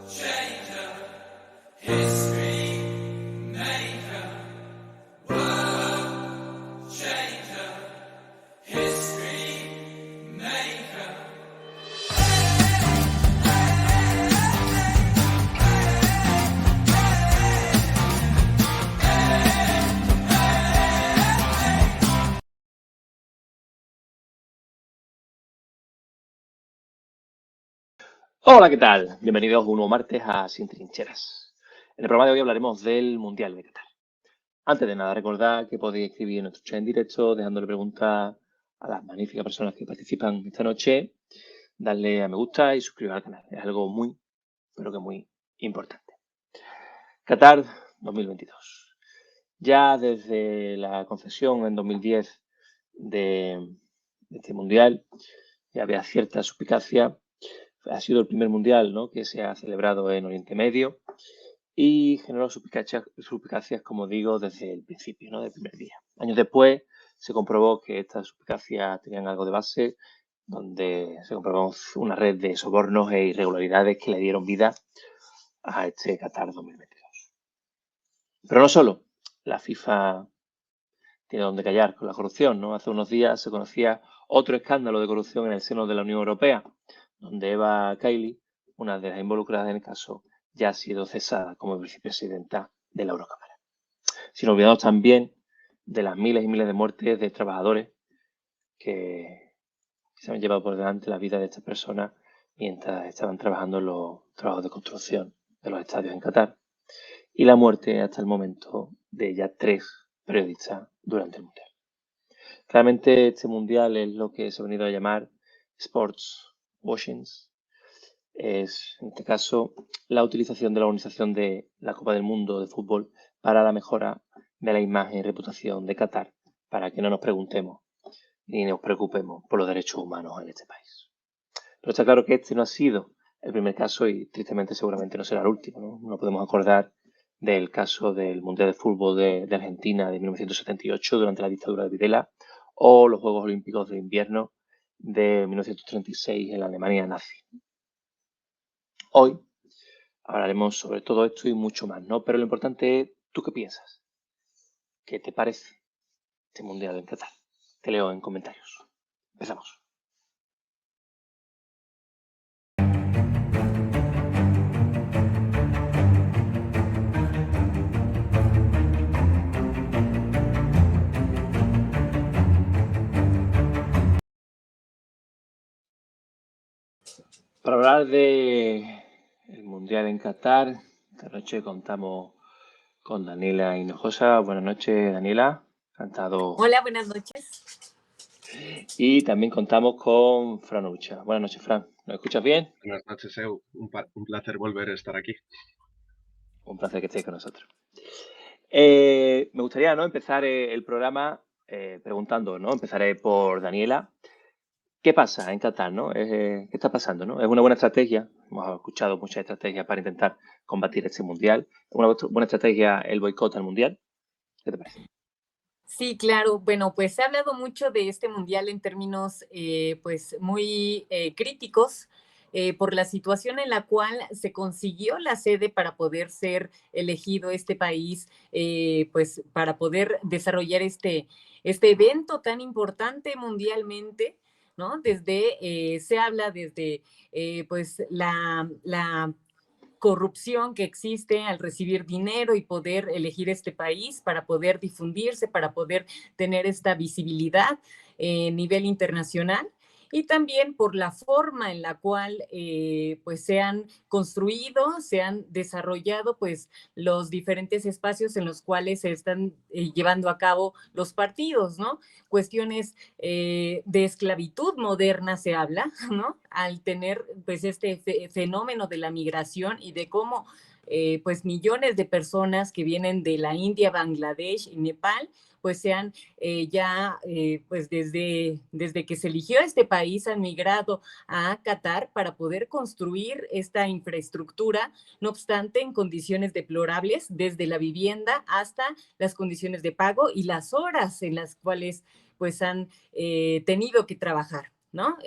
changer, history maker, world changer, history maker. Hola, ¿qué tal? Bienvenidos un nuevo martes a Sin Trincheras. En el programa de hoy hablaremos del Mundial de Qatar. Antes de nada, recordad que podéis escribir en nuestro chat en directo, dejándole preguntas a las magníficas personas que participan esta noche, darle a me gusta y suscribiros al canal. Es algo muy, pero que muy importante. Qatar 2022. Ya desde la concesión en 2010 de este Mundial, ya había cierta suspicacia. Ha sido el primer mundial, ¿no?, que se ha celebrado en Oriente Medio y generó suspicacias, como digo, desde el principio, ¿no?, del primer día. Años después se comprobó que estas suspicacias tenían algo de base, donde se comprobó una red de sobornos e irregularidades que le dieron vida a este Qatar 2022. Pero no solo, la FIFA tiene donde callar con la corrupción, ¿no? Hace unos días se conocía otro escándalo de corrupción en el seno de la Unión Europea, donde Eva Kaili, una de las involucradas en el caso, ya ha sido cesada como vicepresidenta de la Eurocámara. Sin olvidarnos también de las miles y miles de muertes de trabajadores que se han llevado por delante la vida de estas personas mientras estaban trabajando en los trabajos de construcción de los estadios en Qatar. Y la muerte hasta el momento de ya 3 periodistas durante el Mundial. Claramente este Mundial es lo que se ha venido a llamar sports washing. Es, en este caso, la utilización de la organización de la Copa del Mundo de fútbol para la mejora de la imagen y reputación de Qatar, para que no nos preguntemos ni nos preocupemos por los derechos humanos en este país. Pero está claro que este no ha sido el primer caso y tristemente seguramente no será el último, ¿no? No podemos acordar del caso del Mundial de Fútbol de Argentina de 1978 durante la dictadura de Videla o los Juegos Olímpicos de Invierno de 1936 en la Alemania nazi. Hoy hablaremos sobre todo esto y mucho más, ¿no? Pero lo importante es, ¿tú qué piensas? ¿Qué te parece este Mundial en Qatar? Te leo en comentarios. Empezamos. Para hablar de el Mundial en Qatar, esta noche contamos con Daniela Hinojosa. Buenas noches, Daniela. Encantado. Hola, buenas noches. Y también contamos con Fran Ucha. Buenas noches, Fran. ¿Nos escuchas bien? Buenas noches, Eu. Un placer volver a estar aquí. Un placer que estéis con nosotros. Me gustaría, ¿no?, empezar el programa preguntando, ¿no? Empezaré por Daniela. ¿Qué pasa en Qatar, no? ¿Qué está pasando, no? ¿Es una buena estrategia? Hemos escuchado muchas estrategias para intentar combatir este mundial. ¿Es una buena estrategia el boicot al mundial? ¿Qué te parece? Sí, claro. Bueno, pues se ha hablado mucho de este mundial en términos pues muy críticos por la situación en la cual se consiguió la sede para poder ser elegido este país, pues para poder desarrollar este evento tan importante mundialmente, ¿no? Se habla desde pues la corrupción que existe al recibir dinero y poder elegir este país para poder difundirse, para poder tener esta visibilidad a nivel internacional, y también por la forma en la cual pues se han construido, se han desarrollado pues los diferentes espacios en los cuales se están llevando a cabo los partidos, ¿no? Cuestiones de esclavitud moderna se habla, ¿no? Al tener pues este fenómeno de la migración y de cómo pues millones de personas que vienen de la India, Bangladesh y Nepal, pues sean pues desde que se eligió este país han migrado a Qatar para poder construir esta infraestructura, no obstante en condiciones deplorables, desde la vivienda hasta las condiciones de pago y las horas en las cuales pues han tenido que trabajar, ¿no?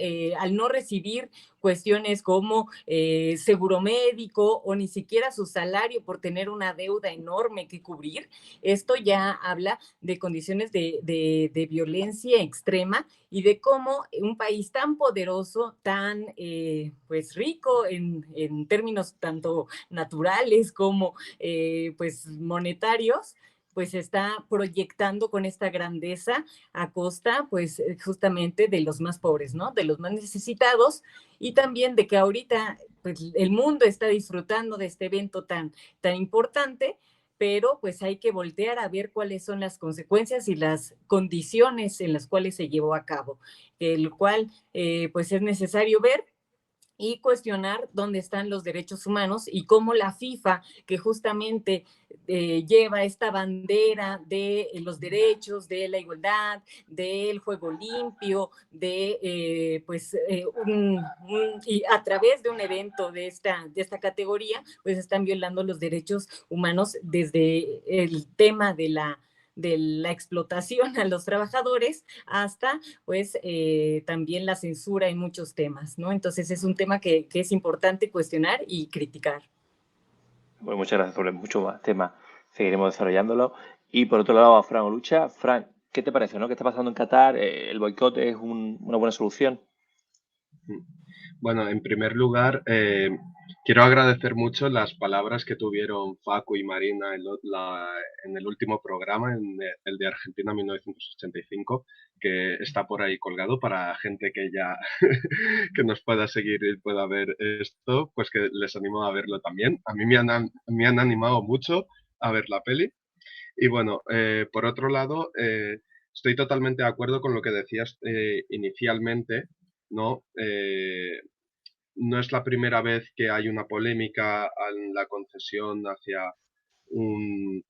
Al no recibir cuestiones como seguro médico o ni siquiera su salario por tener una deuda enorme que cubrir, esto ya habla de condiciones de violencia extrema y de cómo un país tan poderoso, tan pues rico en términos tanto naturales como pues monetarios, pues está proyectando con esta grandeza a costa, pues justamente de los más pobres, ¿no? De los más necesitados y también de que ahorita pues, el mundo está disfrutando de este evento tan importante, pero pues hay que voltear a ver cuáles son las consecuencias y las condiciones en las cuales se llevó a cabo, el cual pues es necesario ver y cuestionar dónde están los derechos humanos y cómo la FIFA, que justamente lleva esta bandera de los derechos, de la igualdad, del juego limpio, y a través de un evento de esta categoría, pues están violando los derechos humanos desde el tema de la explotación a los trabajadores hasta pues también la censura en muchos temas, ¿no? Entonces es un tema que es importante cuestionar y criticar. Bueno, muchas gracias por mucho más temas. Seguiremos desarrollándolo. Y por otro lado, a Fran Olucha. Fran, ¿qué te parece, no? ¿Qué está pasando en Qatar? ¿El boicot es una buena solución? Bueno, en primer lugar, quiero agradecer mucho las palabras que tuvieron Facu y Marina en el último programa, en el de Argentina 1985, que está por ahí colgado para gente que ya que nos pueda seguir y pueda ver esto, pues que les animo a verlo también. A mí me han animado mucho a ver la peli. Y bueno, por otro lado, estoy totalmente de acuerdo con lo que decías inicialmente, ¿no? No es la primera vez que hay una polémica en la concesión un,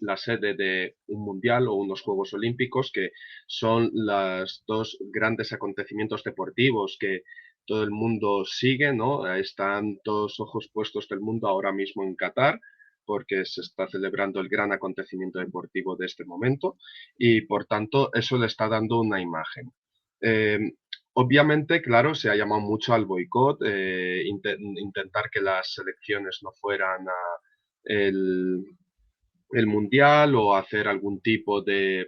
la sede de un mundial o unos Juegos Olímpicos, que son los dos grandes acontecimientos deportivos que todo el mundo sigue, ¿no? Están todos ojos puestos del mundo ahora mismo en Qatar, porque se está celebrando el gran acontecimiento deportivo de este momento y por tanto eso le está dando una imagen. Eh, Obviamente, claro, se ha llamado mucho al boicot, intentar que las selecciones no fueran el, el mundial o hacer algún tipo de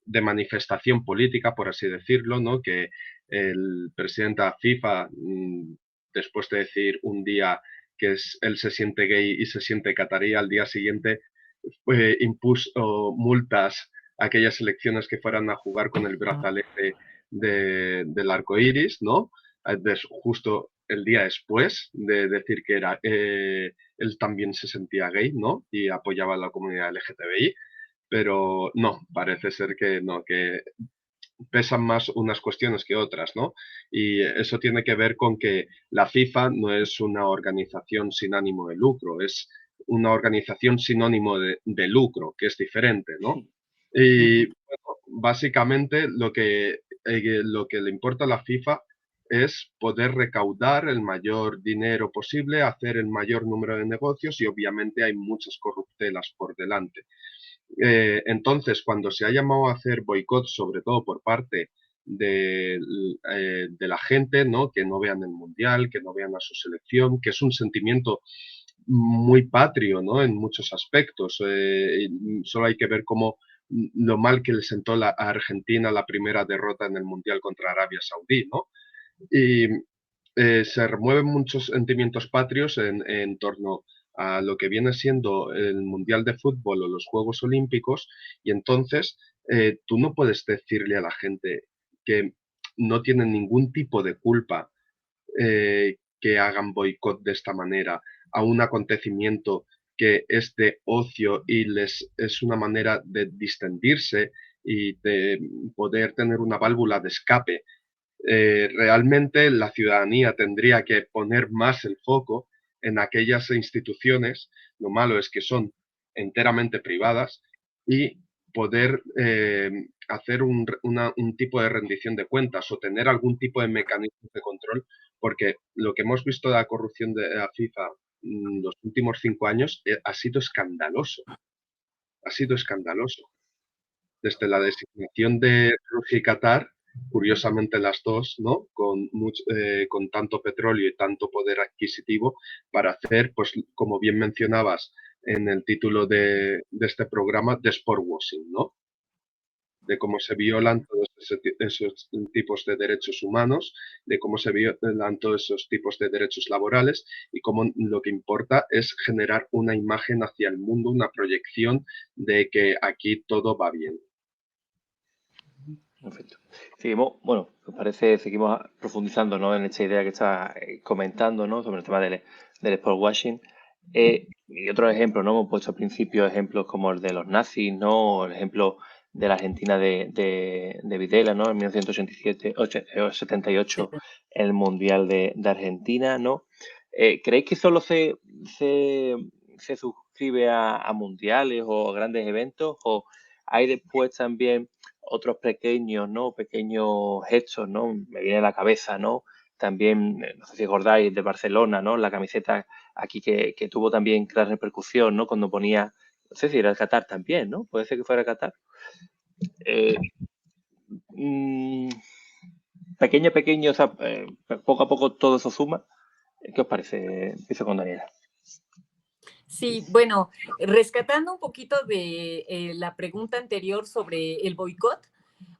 manifestación política, por así decirlo, ¿no? Que el presidente de la FIFA, después de decir un día que él se siente gay y se siente catarí, al día siguiente impuso multas a aquellas selecciones que fueran a jugar con el brazalete del arco iris, ¿no? Justo el día después de decir que él también se sentía gay, ¿no? Y apoyaba a la comunidad LGTBI, pero no, parece ser que no, que pesan más unas cuestiones que otras, ¿no? Y eso tiene que ver con que la FIFA no es una organización sin ánimo de lucro, es una organización sinónimo de lucro, que es diferente, ¿no? Y bueno, básicamente lo que le importa a la FIFA es poder recaudar el mayor dinero posible, hacer el mayor número de negocios y obviamente hay muchas corruptelas por delante. Entonces, cuando se ha llamado a hacer boicot, sobre todo por parte de la gente, ¿no? Que no vean el mundial, que no vean a su selección, que es un sentimiento muy patrio, ¿no? En muchos aspectos. Solo hay que ver cómo lo mal que le sentó a Argentina la primera derrota en el mundial contra Arabia Saudí, ¿no? Y se remueven muchos sentimientos patrios en torno a lo que viene siendo el Mundial de Fútbol o los Juegos Olímpicos, y entonces tú no puedes decirle a la gente que no tienen ningún tipo de culpa que hagan boicot de esta manera a un acontecimiento que es de ocio y es una manera de distendirse y de poder tener una válvula de escape. Realmente la ciudadanía tendría que poner más el foco en aquellas instituciones, lo malo es que son enteramente privadas, y poder hacer un tipo de rendición de cuentas o tener algún tipo de mecanismo de control, porque lo que hemos visto de la corrupción de la FIFA los últimos 5 años ha sido escandaloso, ha sido escandaloso. desde la designación de Rusia y Qatar, curiosamente las dos, ¿no? Con tanto petróleo y tanto poder adquisitivo para hacer, pues como bien mencionabas en el título de este programa, de sport washing, ¿no? De cómo se violan todos esos tipos de derechos humanos, de cómo se violan todos esos tipos de derechos laborales y cómo lo que importa es generar una imagen hacia el mundo, una proyección de que aquí todo va bien. Perfecto. Seguimos, bueno, me parece, seguimos profundizando, ¿no?, en esta idea que está comentando, ¿no?, sobre el tema del sport washing. Y otros ejemplos, ¿no? Hemos puesto al principio ejemplos como el de los nazis, ¿no? O el ejemplo de la Argentina de Videla, ¿no? En 1978, el Mundial de Argentina, ¿no? ¿Creéis que solo se suscribe a mundiales o a grandes eventos? ¿O hay después también otros pequeños, ¿no? Pequeños gestos, ¿no? Me viene a la cabeza, ¿no? También, no sé si acordáis, de Barcelona, ¿no? La camiseta aquí que tuvo también gran repercusión, ¿no? Cuando ponía, no sé si era el Qatar también, ¿no? Puede ser que fuera el Qatar. Pequeño, o sea, poco a poco todo eso suma. ¿Qué os parece? Empiezo con Daniela. Sí, bueno, rescatando un poquito de la pregunta anterior sobre el boicot,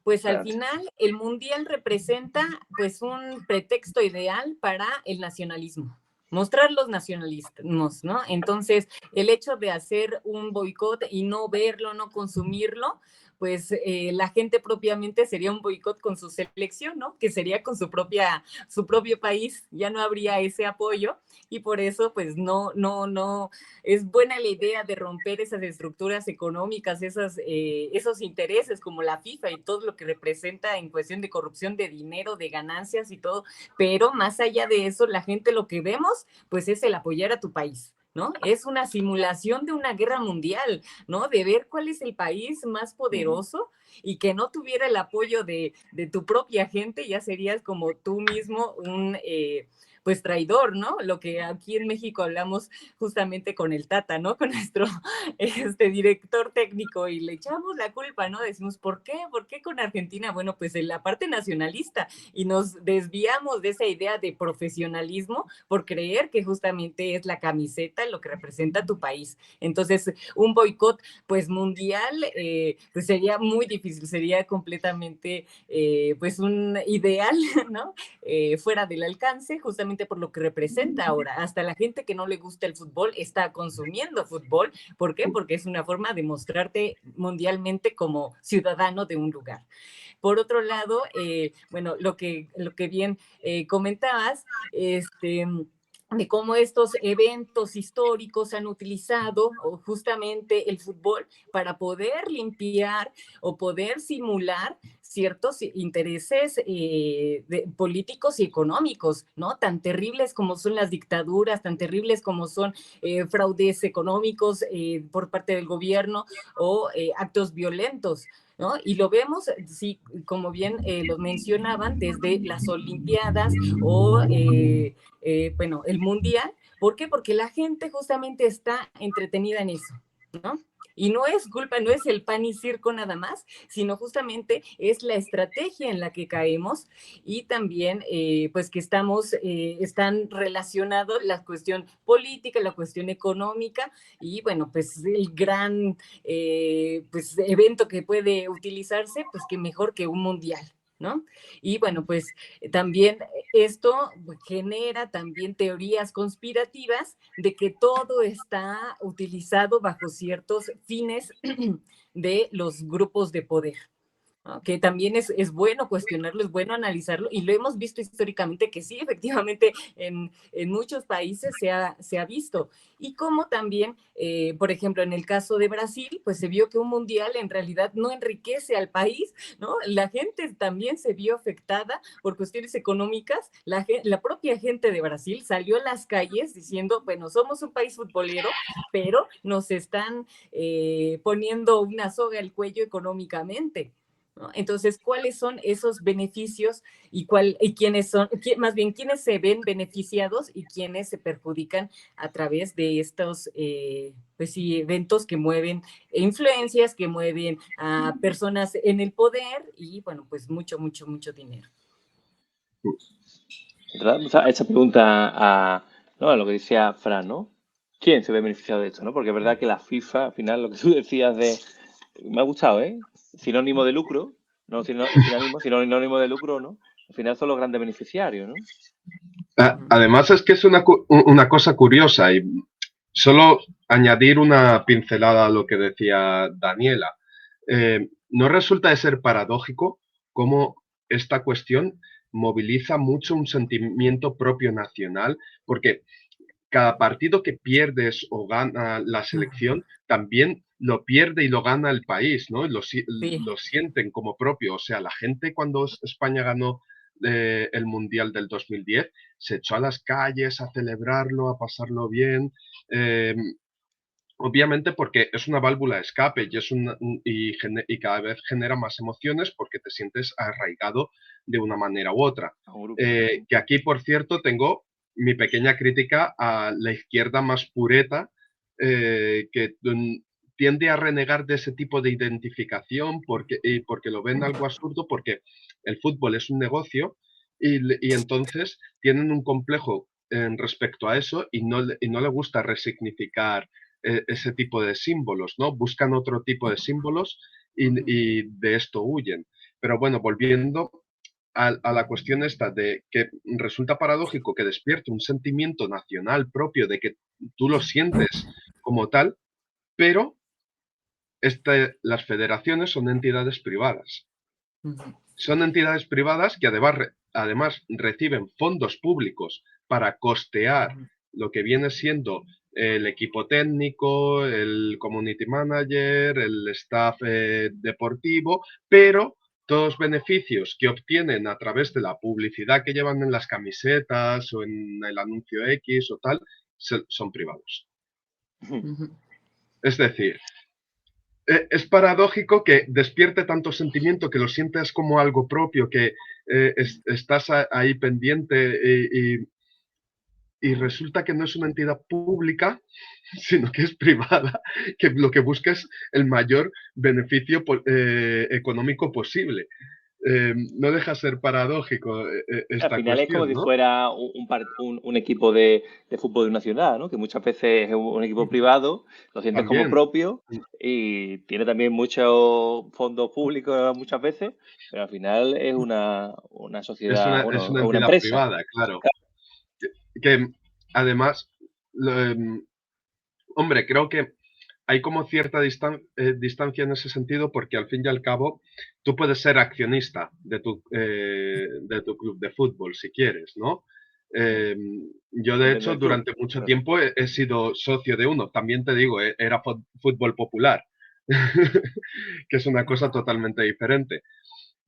pues al final el mundial representa pues un pretexto ideal para el nacionalismo, mostrar los nacionalismos, ¿no? Entonces, el hecho de hacer un boicot y no verlo, no consumirlo, pues la gente propiamente sería un boicot con su selección, ¿no? Que sería con su propio país, ya no habría ese apoyo y por eso pues no, es buena la idea de romper esas estructuras económicas, esos intereses como la FIFA y todo lo que representa en cuestión de corrupción de dinero, de ganancias y todo, pero más allá de eso, la gente lo que vemos pues es el apoyar a tu país, ¿no? Es una simulación de una guerra mundial, ¿no? De ver cuál es el país más poderoso y que no tuviera el apoyo de tu propia gente, ya serías como tú mismo un pues traidor, ¿no? Lo que aquí en México hablamos justamente con el Tata, ¿no? Con nuestro director técnico y le echamos la culpa, ¿no? Decimos, ¿por qué? ¿Por qué con Argentina? Bueno, pues en la parte nacionalista y nos desviamos de esa idea de profesionalismo por creer que justamente es la camiseta lo que representa tu país. Entonces, un boicot, pues mundial, pues sería muy difícil, sería completamente, pues un ideal, ¿no? Fuera del alcance, justamente por lo que representa ahora. Hasta la gente que no le gusta el fútbol está consumiendo fútbol. ¿Por qué? Porque es una forma de mostrarte mundialmente como ciudadano de un lugar. Por otro lado, bueno, lo que bien comentabas, de cómo estos eventos históricos han utilizado justamente el fútbol para poder limpiar o poder simular ciertos intereses políticos y económicos, ¿no? Tan terribles como son las dictaduras, tan terribles como son fraudes económicos por parte del gobierno o actos violentos, ¿no? Y lo vemos, sí, como bien lo mencionaban, desde las Olimpiadas o, bueno, el Mundial. ¿Por qué? Porque la gente justamente está entretenida en eso, ¿no? Y no es culpa, no es el pan y circo nada más, sino justamente es la estrategia en la que caemos y también pues que están relacionados la cuestión política, la cuestión económica y bueno, pues el gran pues evento que puede utilizarse, pues que mejor que un mundial, ¿no? Y bueno, pues también esto genera también teorías conspirativas de que todo está utilizado bajo ciertos fines de los grupos de poder, ¿no? Que también es bueno cuestionarlo, es bueno analizarlo, y lo hemos visto históricamente que sí, efectivamente, en muchos países se ha visto. Y como también, por ejemplo, en el caso de Brasil, pues se vio que un mundial en realidad no enriquece al país, ¿no? La gente también se vio afectada por cuestiones económicas. La propia gente de Brasil salió a las calles diciendo, bueno, somos un país futbolero, pero nos están poniendo una soga al cuello económicamente. ¿no? Entonces, ¿cuáles son esos beneficios y quiénes son, más bien, quiénes se ven beneficiados y quiénes se perjudican a través de estos, pues sí, eventos que mueven influencias, que mueven a personas en el poder y, bueno, pues mucho, mucho, mucho dinero? Esa pregunta ¿no? A lo que decía Fran, ¿no? ¿Quién se ve beneficiado de esto, no? Porque es verdad que la FIFA, al final, lo que tú decías de... Me ha gustado, ¿eh? Sinónimo de lucro, no sinónimo de lucro, ¿no? Al final son los grandes beneficiarios, ¿no? Además es que es una cosa curiosa y solo añadir una pincelada a lo que decía Daniela. ¿No resulta de ser paradójico cómo esta cuestión moviliza mucho un sentimiento propio nacional? Porque cada partido que pierdes o gana la selección también lo pierde y lo gana el país, ¿no? Sí. Lo sienten como propio. O sea, la gente cuando España ganó el Mundial del 2010 se echó a las calles a celebrarlo, a pasarlo bien. Eh, Obviamente porque es una válvula de escape y cada vez genera más emociones porque te sientes arraigado de una manera u otra. A un grupo. Que aquí, por cierto, tengo mi pequeña crítica a la izquierda más pureta, que tiende a renegar de ese tipo de identificación porque lo ven algo absurdo, porque el fútbol es un negocio y entonces tienen un complejo respecto a eso y no le gusta resignificar ese tipo de símbolos, ¿no? Buscan otro tipo de símbolos y de esto huyen. Pero bueno, volviendo a la cuestión esta de que resulta paradójico que despierte un sentimiento nacional propio de que tú lo sientes como tal, pero las federaciones son entidades privadas. Son entidades privadas que además reciben fondos públicos para costear lo que viene siendo el equipo técnico, el community manager, el staff deportivo, pero todos los beneficios que obtienen a través de la publicidad que llevan en las camisetas o en el anuncio X o tal, son privados. Es decir, es paradójico que despierte tanto sentimiento, que lo sientas como algo propio, que estás ahí pendiente y resulta que no es una entidad pública, sino que es privada, que lo que busca es el mayor beneficio económico posible. No deja ser paradójico Al esta final es como cuestión, si ¿no? fuera un equipo de fútbol de una ciudad, ¿no? Que muchas veces es un equipo privado, lo sientes como También. propio y tiene también muchos fondos públicos muchas veces, pero al final es una sociedad, Es bueno, una es una entidad empresa. privada, claro. Que además, hombre, creo que hay como cierta distancia en ese sentido porque al fin y al cabo tú puedes ser accionista de tu club de fútbol si quieres, ¿no? Eh, yo de Depende hecho del club. durante mucho tiempo he sido socio de uno, también te digo, era fútbol popular, que es una cosa totalmente diferente,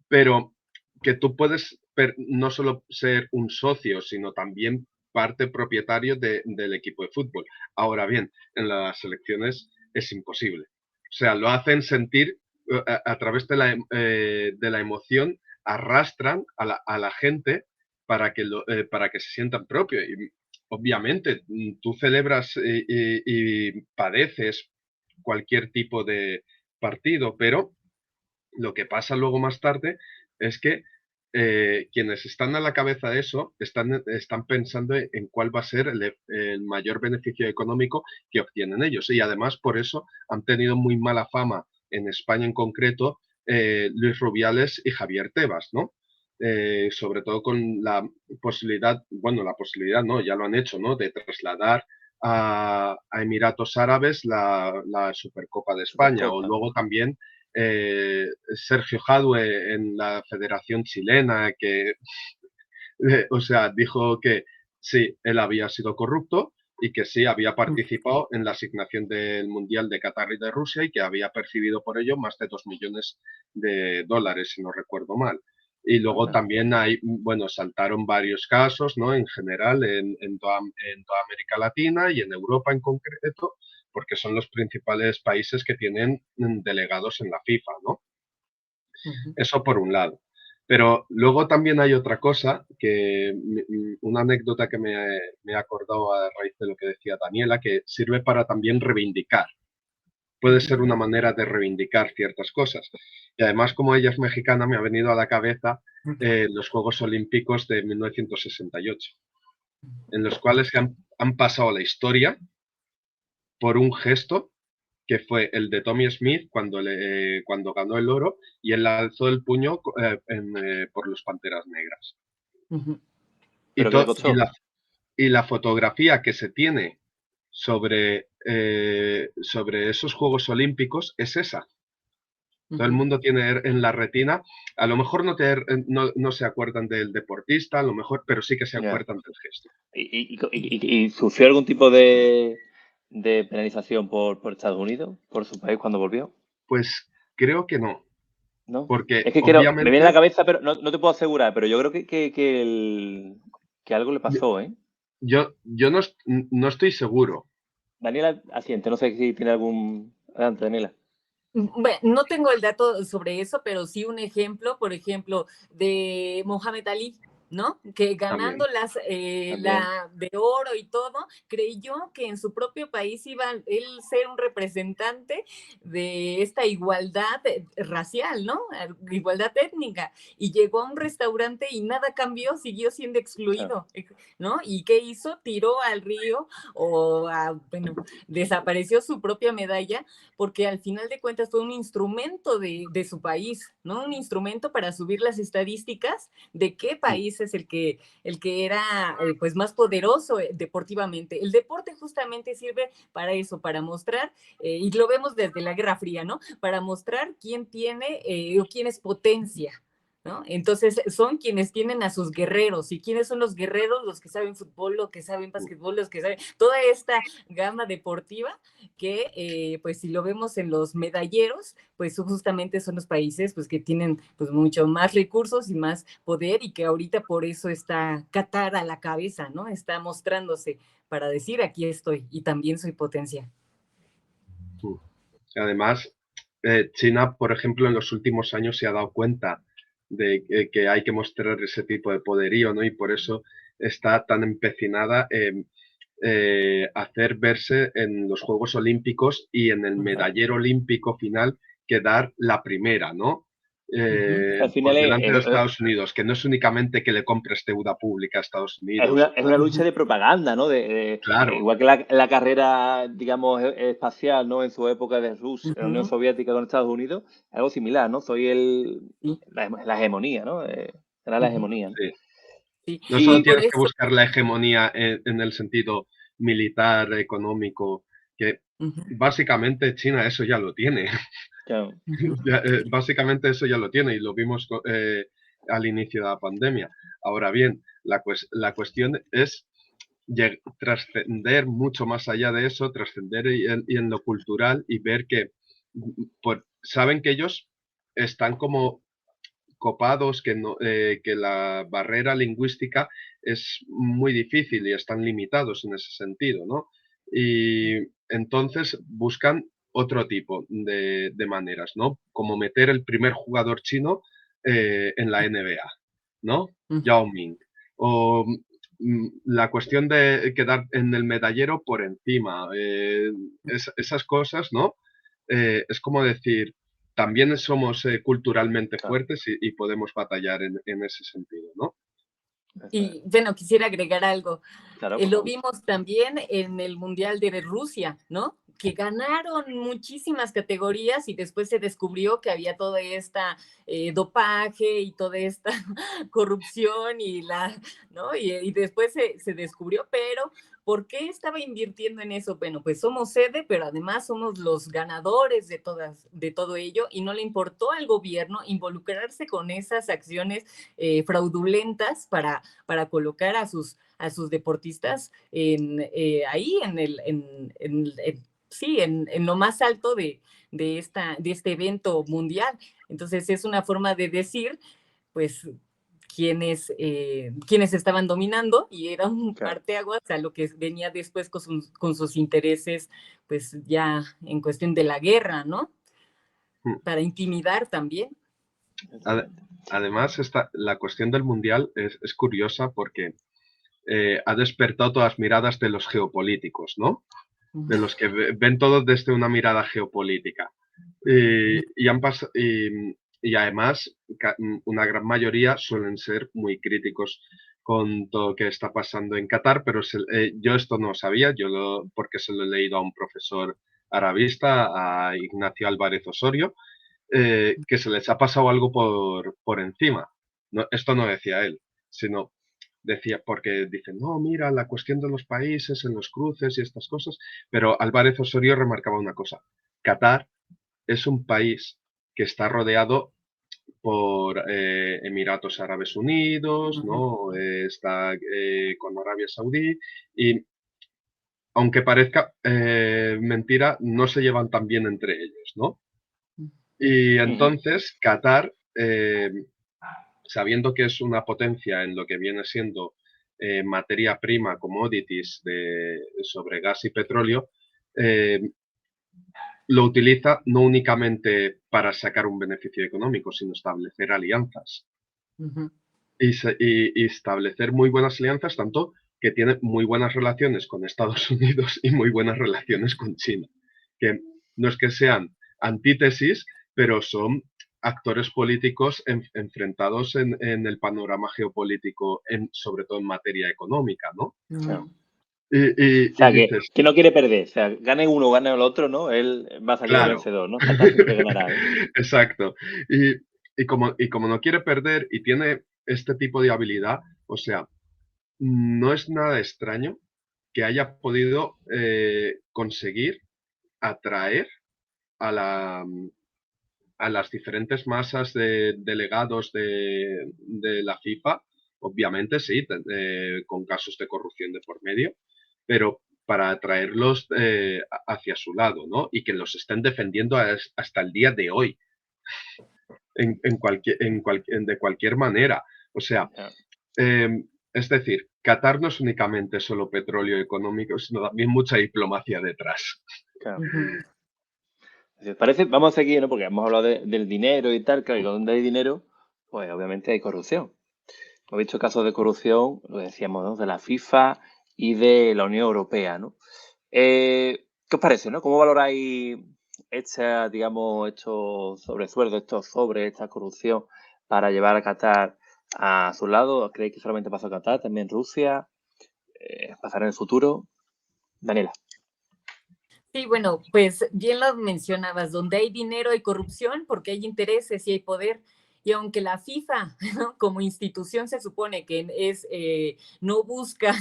pero que tú puedes no solo ser un socio, sino también parte propietario del equipo de fútbol. Ahora bien, en las selecciones es imposible. O sea, lo hacen sentir a través de la emoción, arrastran a la gente para que se sientan propios. Y obviamente, tú celebras y padeces cualquier tipo de partido, pero lo que pasa luego más tarde es que quienes están a la cabeza de eso están pensando en cuál va a ser el mayor beneficio económico que obtienen ellos. Y además por eso han tenido muy mala fama en España en concreto Luis Rubiales y Javier Tebas, ¿no? Sobre todo con la posibilidad, bueno, la posibilidad no, ya lo han hecho, ¿no? De trasladar a Emiratos Árabes la Supercopa de España o Supercopa. luego también Sergio Jadue en la Federación Chilena, que, o sea, dijo que sí, él había sido corrupto y que sí, había participado en la asignación del Mundial de Qatar y de Rusia y que había percibido por ello más de 2 millones de dólares, si no recuerdo mal. Y luego también hay, bueno, saltaron varios casos, ¿no? En general, en toda América Latina y en Europa en concreto, porque son los principales países que tienen delegados en la FIFA, ¿no? Ujú. Eso por un lado. Pero luego también hay otra cosa, una anécdota que me he acordado a raíz de lo que decía Daniela, que sirve para también reivindicar. Puede ser una manera de reivindicar ciertas cosas. Y además, como ella es mexicana, me ha venido a la cabeza los Juegos Olímpicos de 1968, en los cuales han pasado a la historia por un gesto que fue el de Tommy Smith cuando ganó el oro y él alzó el puño por los Panteras Negras. Ujú. Y, ¿Pero qué le costó? y la fotografía que se tiene sobre esos Juegos Olímpicos es esa. Todo el Ujú. mundo tiene en la retina, a lo mejor no se acuerdan del deportista, a lo mejor, pero sí que se Ya. acuerdan del gesto. ¿Y sufrió algún tipo de penalización por Estados Unidos, por su país cuando volvió? Pues creo que no, ¿No? porque Es que creo, me viene a la obviamente cabeza, pero no te puedo asegurar, pero yo creo que algo le yo, pasó, ¿eh? yo no estoy seguro. Daniela asiente, no sé si tiene algún... Adelante, Daniela. Bueno, no tengo el dato sobre eso, pero sí un ejemplo, por ejemplo, de Mohamed Ali, ¿no? Que También, ganando También. la de oro y todo, creyó que en su propio país iba él ser un representante de esta igualdad racial, ¿no? Igualdad étnica. Y llegó a un restaurante y nada cambió, siguió siendo Claro. excluido, ¿no? ¿Y qué hizo? Tiró al río bueno, desapareció su propia medalla porque al final de cuentas fue un instrumento de su país, ¿no? Un instrumento para subir las estadísticas de qué país es el que era pues más poderoso deportivamente. El deporte justamente sirve para eso, para mostrar, y lo vemos desde la Guerra Fría, ¿no? Para mostrar quién tiene o quién es potencia. ¿No? Entonces son quienes tienen a sus guerreros. ¿Y quiénes son los guerreros? Los que saben fútbol, los que saben básquetbol, los que saben toda esta gama deportiva que pues si lo vemos en los medalleros, pues justamente son los países pues que tienen pues mucho más recursos y más poder y que ahorita por eso está Qatar a la cabeza, ¿no? Está mostrándose para decir aquí estoy y también soy potencia. además, China, por ejemplo, en los últimos años se ha dado cuenta de que hay que mostrar ese tipo de poderío, ¿no? Y por eso está tan empecinada en hacer verse en los Juegos Olímpicos y en el medallero olímpico final quedar la primera, ¿no? Al final Por delante de Estados Unidos, que no es únicamente que le compres deuda pública a Estados Unidos. es una lucha de propaganda, ¿no? Claro, Igual que la carrera, digamos, espacial, ¿no? En su época de Rusia, la Unión Soviética con Estados Unidos, algo similar, ¿no? Sí. La hegemonía, ¿no? Era la hegemonía, ¿no? sí. Sí. No solo Y por tienes que eso. buscar la hegemonía en el sentido militar, económico, que básicamente China eso ya lo tiene. Claro. Básicamente eso ya lo tiene y lo vimos al inicio de la pandemia. Ahora bien, la cuestión es trascender mucho más allá de eso, trascender y en lo cultural y ver que saben que ellos están como copados, que la barrera lingüística es muy difícil y están limitados en ese sentido, ¿no? Y entonces buscan otro tipo de maneras, ¿no? Como meter el primer jugador chino en la NBA, ¿no? Yao Ming. O la cuestión de quedar en el medallero por encima. Esas cosas, ¿no? Es como decir, también somos culturalmente Claro, fuertes y podemos batallar en ese sentido, ¿no? eso es. Y bueno, quisiera agregar algo. Claro, por Lo favor. vimos también en el Mundial de Rusia, ¿no? Que ganaron muchísimas categorías y después se descubrió que había toda esta dopaje y toda esta corrupción ¿no? Y después se descubrió, pero ¿por qué estaba invirtiendo en eso? Bueno, pues somos sede, pero además somos los ganadores de todo ello y no le importó al gobierno involucrarse con esas acciones fraudulentas para colocar a sus deportistas ahí sí, en lo más alto de este evento mundial. Entonces es una forma de decir, pues, quienes estaban dominando y era un Claro. parteaguas a lo que venía después con sus intereses, pues ya en cuestión de la guerra, ¿no? Mm. Para intimidar también. Exactamente. Además, la cuestión del Mundial es curiosa porque ha despertado todas las miradas de los geopolíticos, ¿no? De los que ven todo desde una mirada geopolítica. Y además, una gran mayoría suelen ser muy críticos con todo lo que está pasando en Qatar, pero yo esto no sabía, porque se lo he leído a un profesor arabista, a Ignacio Álvarez Osorio, que se les ha pasado algo por encima. No, esto no decía él, sino decía, porque dicen, no, mira, la cuestión de los países en los cruces y estas cosas, pero Álvarez Osorio remarcaba una cosa, Qatar es un país que está rodeado por Emiratos Árabes Unidos, ¿no? Está con Arabia Saudí y aunque parezca mentira, no se llevan tan bien entre ellos, ¿no? Y entonces Qatar, sabiendo que es una potencia en lo que viene siendo materia prima, commodities sobre gas y petróleo, lo utiliza no únicamente para sacar un beneficio económico, sino establecer alianzas. Y establecer muy buenas alianzas, tanto que tiene muy buenas relaciones con Estados Unidos y muy buenas relaciones con China. Que no es que sean antítesis, pero son actores políticos enfrentados en el panorama geopolítico, sobre todo en materia económica, ¿no? Claro. Y O sea, dices, que no quiere perder. O sea, gane uno o gane el otro, ¿no? Él va a salir claro. vencedor, ¿no? Qatar siempre ganará, ¿no? Exacto. Y como no quiere perder y tiene este tipo de habilidad, o sea, no es nada extraño que haya podido conseguir atraer a las diferentes masas de delegados de la FIFA, obviamente sí, con casos de corrupción de por medio, pero para atraerlos hacia su lado, ¿no? Y que los estén defendiendo hasta el día de hoy, de cualquier manera. O sea, Claro. es decir, Qatar no es únicamente solo petróleo económico, sino también mucha diplomacia detrás. Claro. Si os parece, vamos a seguir, ¿no? Porque hemos hablado del dinero y tal, claro, y donde hay dinero, pues obviamente hay corrupción. Hemos visto casos de corrupción, lo decíamos, ¿no? De la FIFA y de la Unión Europea, ¿no? ¿Qué os parece, no? ¿Cómo valoráis estos sobresueldos, esta corrupción para llevar a Qatar a su lado? ¿Creéis que solamente pasa a Qatar, también Rusia? ¿Pasará en el futuro? Daniela. Sí, bueno, pues bien lo mencionabas, donde hay dinero hay corrupción porque hay intereses y hay poder. Y aunque la FIFA, ¿no? Como institución se supone que no busca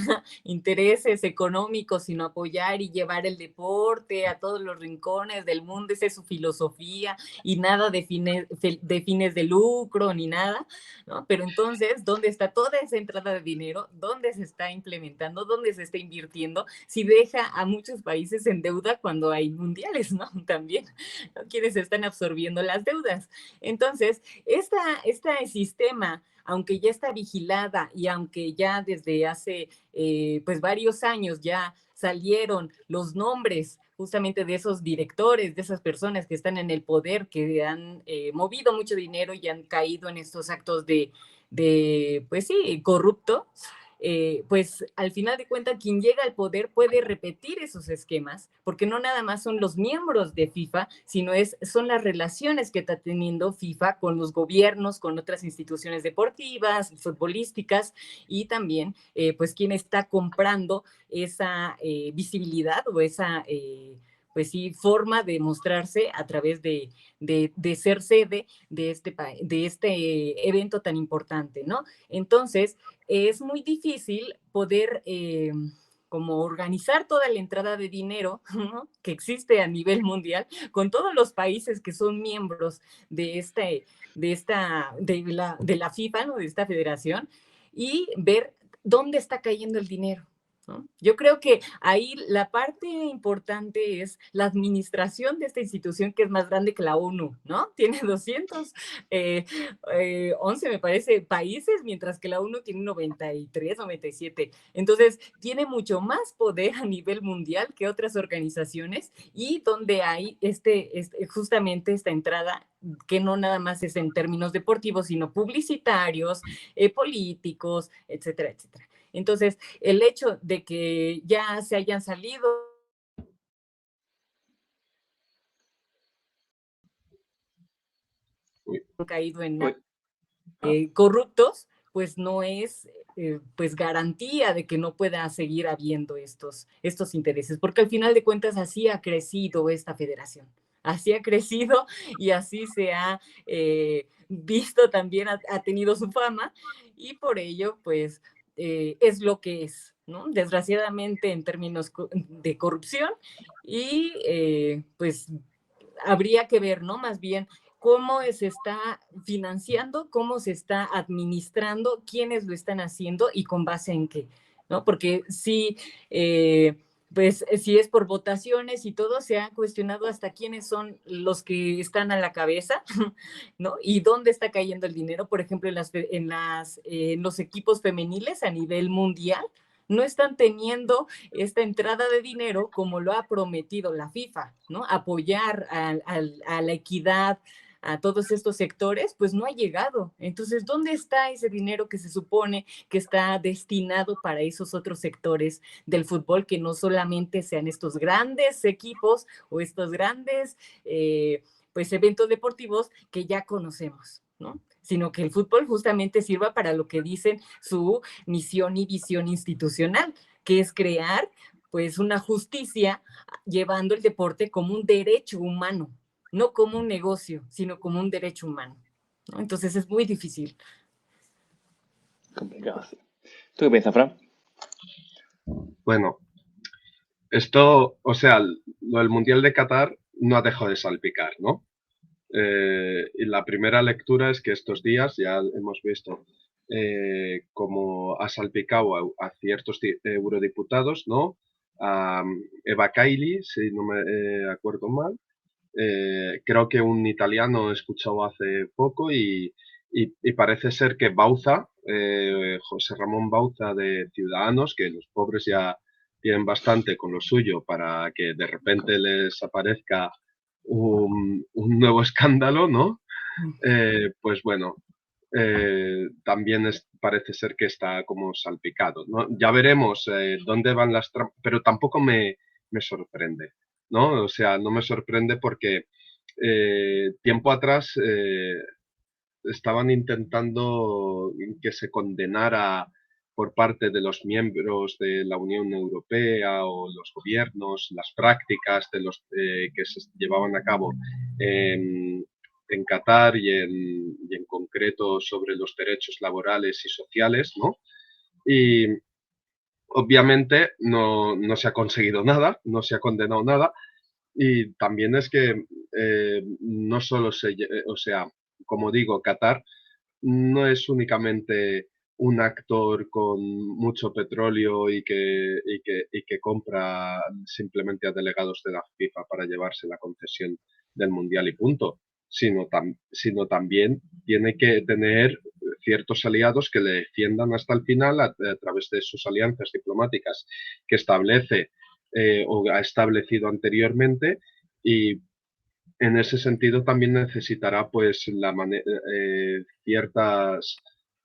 intereses económicos, sino apoyar y llevar el deporte a todos los rincones del mundo, esa es su filosofía y nada de fines de lucro ni nada, ¿no? Pero entonces, ¿dónde está toda esa entrada de dinero? ¿Dónde se está implementando? ¿Dónde se está invirtiendo? Si deja a muchos países en deuda cuando hay mundiales, ¿no? También, ¿no? Quienes están absorbiendo las deudas. Entonces, este sistema, aunque ya está vigilada y aunque ya desde hace pues varios años ya salieron los nombres justamente de esos directores, de esas personas que están en el poder, que han movido mucho dinero y han caído en estos actos pues sí, corruptos, pues al final de cuentas quien llega al poder puede repetir esos esquemas, porque no nada más son los miembros de FIFA, sino son las relaciones que está teniendo FIFA con los gobiernos, con otras instituciones deportivas, futbolísticas, y también pues quien está comprando esa visibilidad o esa pues sí, forma de mostrarse a través de ser sede de este evento tan importante, ¿no? Entonces, es muy difícil poder como organizar toda la entrada de dinero, ¿no? Que existe a nivel mundial con todos los países que son miembros de la FIFA, ¿no? De esta federación, y ver dónde está cayendo el dinero. ¿no? Yo creo que ahí la parte importante es la administración de esta institución que es más grande que la ONU, ¿no? Tiene 211, me parece, países, mientras que la ONU tiene 93, 97. Entonces, tiene mucho más poder a nivel mundial que otras organizaciones y donde hay justamente esta entrada que no nada más es en términos deportivos, sino publicitarios, políticos, etcétera, etcétera. Entonces, el hecho de que ya se hayan salido Uy, caído en Uy, ah, corruptos, pues no es pues garantía de que no pueda seguir habiendo estos intereses, porque al final de cuentas así ha crecido esta federación, así ha crecido y así se ha visto también, ha tenido su fama y por ello pues es lo que es, ¿no? Desgraciadamente en términos de corrupción y pues habría que ver, ¿no? Más bien cómo se está financiando, cómo se está administrando, quiénes lo están haciendo y con base en qué, ¿no? Porque sí, pues si es por votaciones y todo, se ha cuestionado hasta quiénes son los que están a la cabeza, ¿no? Y dónde está cayendo el dinero, por ejemplo, en los equipos femeniles a nivel mundial, no están teniendo esta entrada de dinero como lo ha prometido la FIFA, ¿no? Apoyar a la equidad, a todos estos sectores, pues no ha llegado. Entonces, ¿dónde está ese dinero que se supone que está destinado para esos otros sectores del fútbol que no solamente sean estos grandes equipos o estos grandes pues eventos deportivos que ya conocemos, ¿no? Sino que el fútbol justamente sirva para lo que dicen su misión y visión institucional, que es crear pues una justicia llevando el deporte como un derecho humano, no como un negocio, sino como un derecho humano, ¿no? Entonces es muy difícil. complicado, sí. ¿Tú qué piensas, Fran? bueno, esto, o sea, lo del Mundial de Qatar no ha dejado de salpicar, ¿no? Y la primera lectura es que estos días ya hemos visto cómo ha salpicado a ciertos eurodiputados, ¿no? A Eva Kaili, si no me acuerdo mal. Creo que un italiano he escuchado hace poco y parece ser que Bauza, José Ramón Bauza de Ciudadanos, que los pobres ya tienen bastante con lo suyo para que de repente les aparezca un nuevo escándalo, ¿no? Pues bueno, también parece ser que está como salpicado, ¿no? Ya veremos dónde van las trampas, pero tampoco me sorprende, ¿no? O sea, no me sorprende porque tiempo atrás estaban intentando que se condenara por parte de los miembros de la Unión Europea o los gobiernos las prácticas de los que se llevaban a cabo en Qatar y en concreto sobre los derechos laborales y sociales, ¿no? Y obviamente no se ha conseguido nada, no se ha condenado nada, y también es que no solo o sea, como digo, Qatar no es únicamente un actor con mucho petróleo y que compra simplemente a delegados de la FIFA para llevarse la concesión del Mundial y punto, sino también tiene que tener ciertos aliados que le defiendan hasta el final a través de sus alianzas diplomáticas que establece o ha establecido anteriormente y en ese sentido también necesitará pues ciertas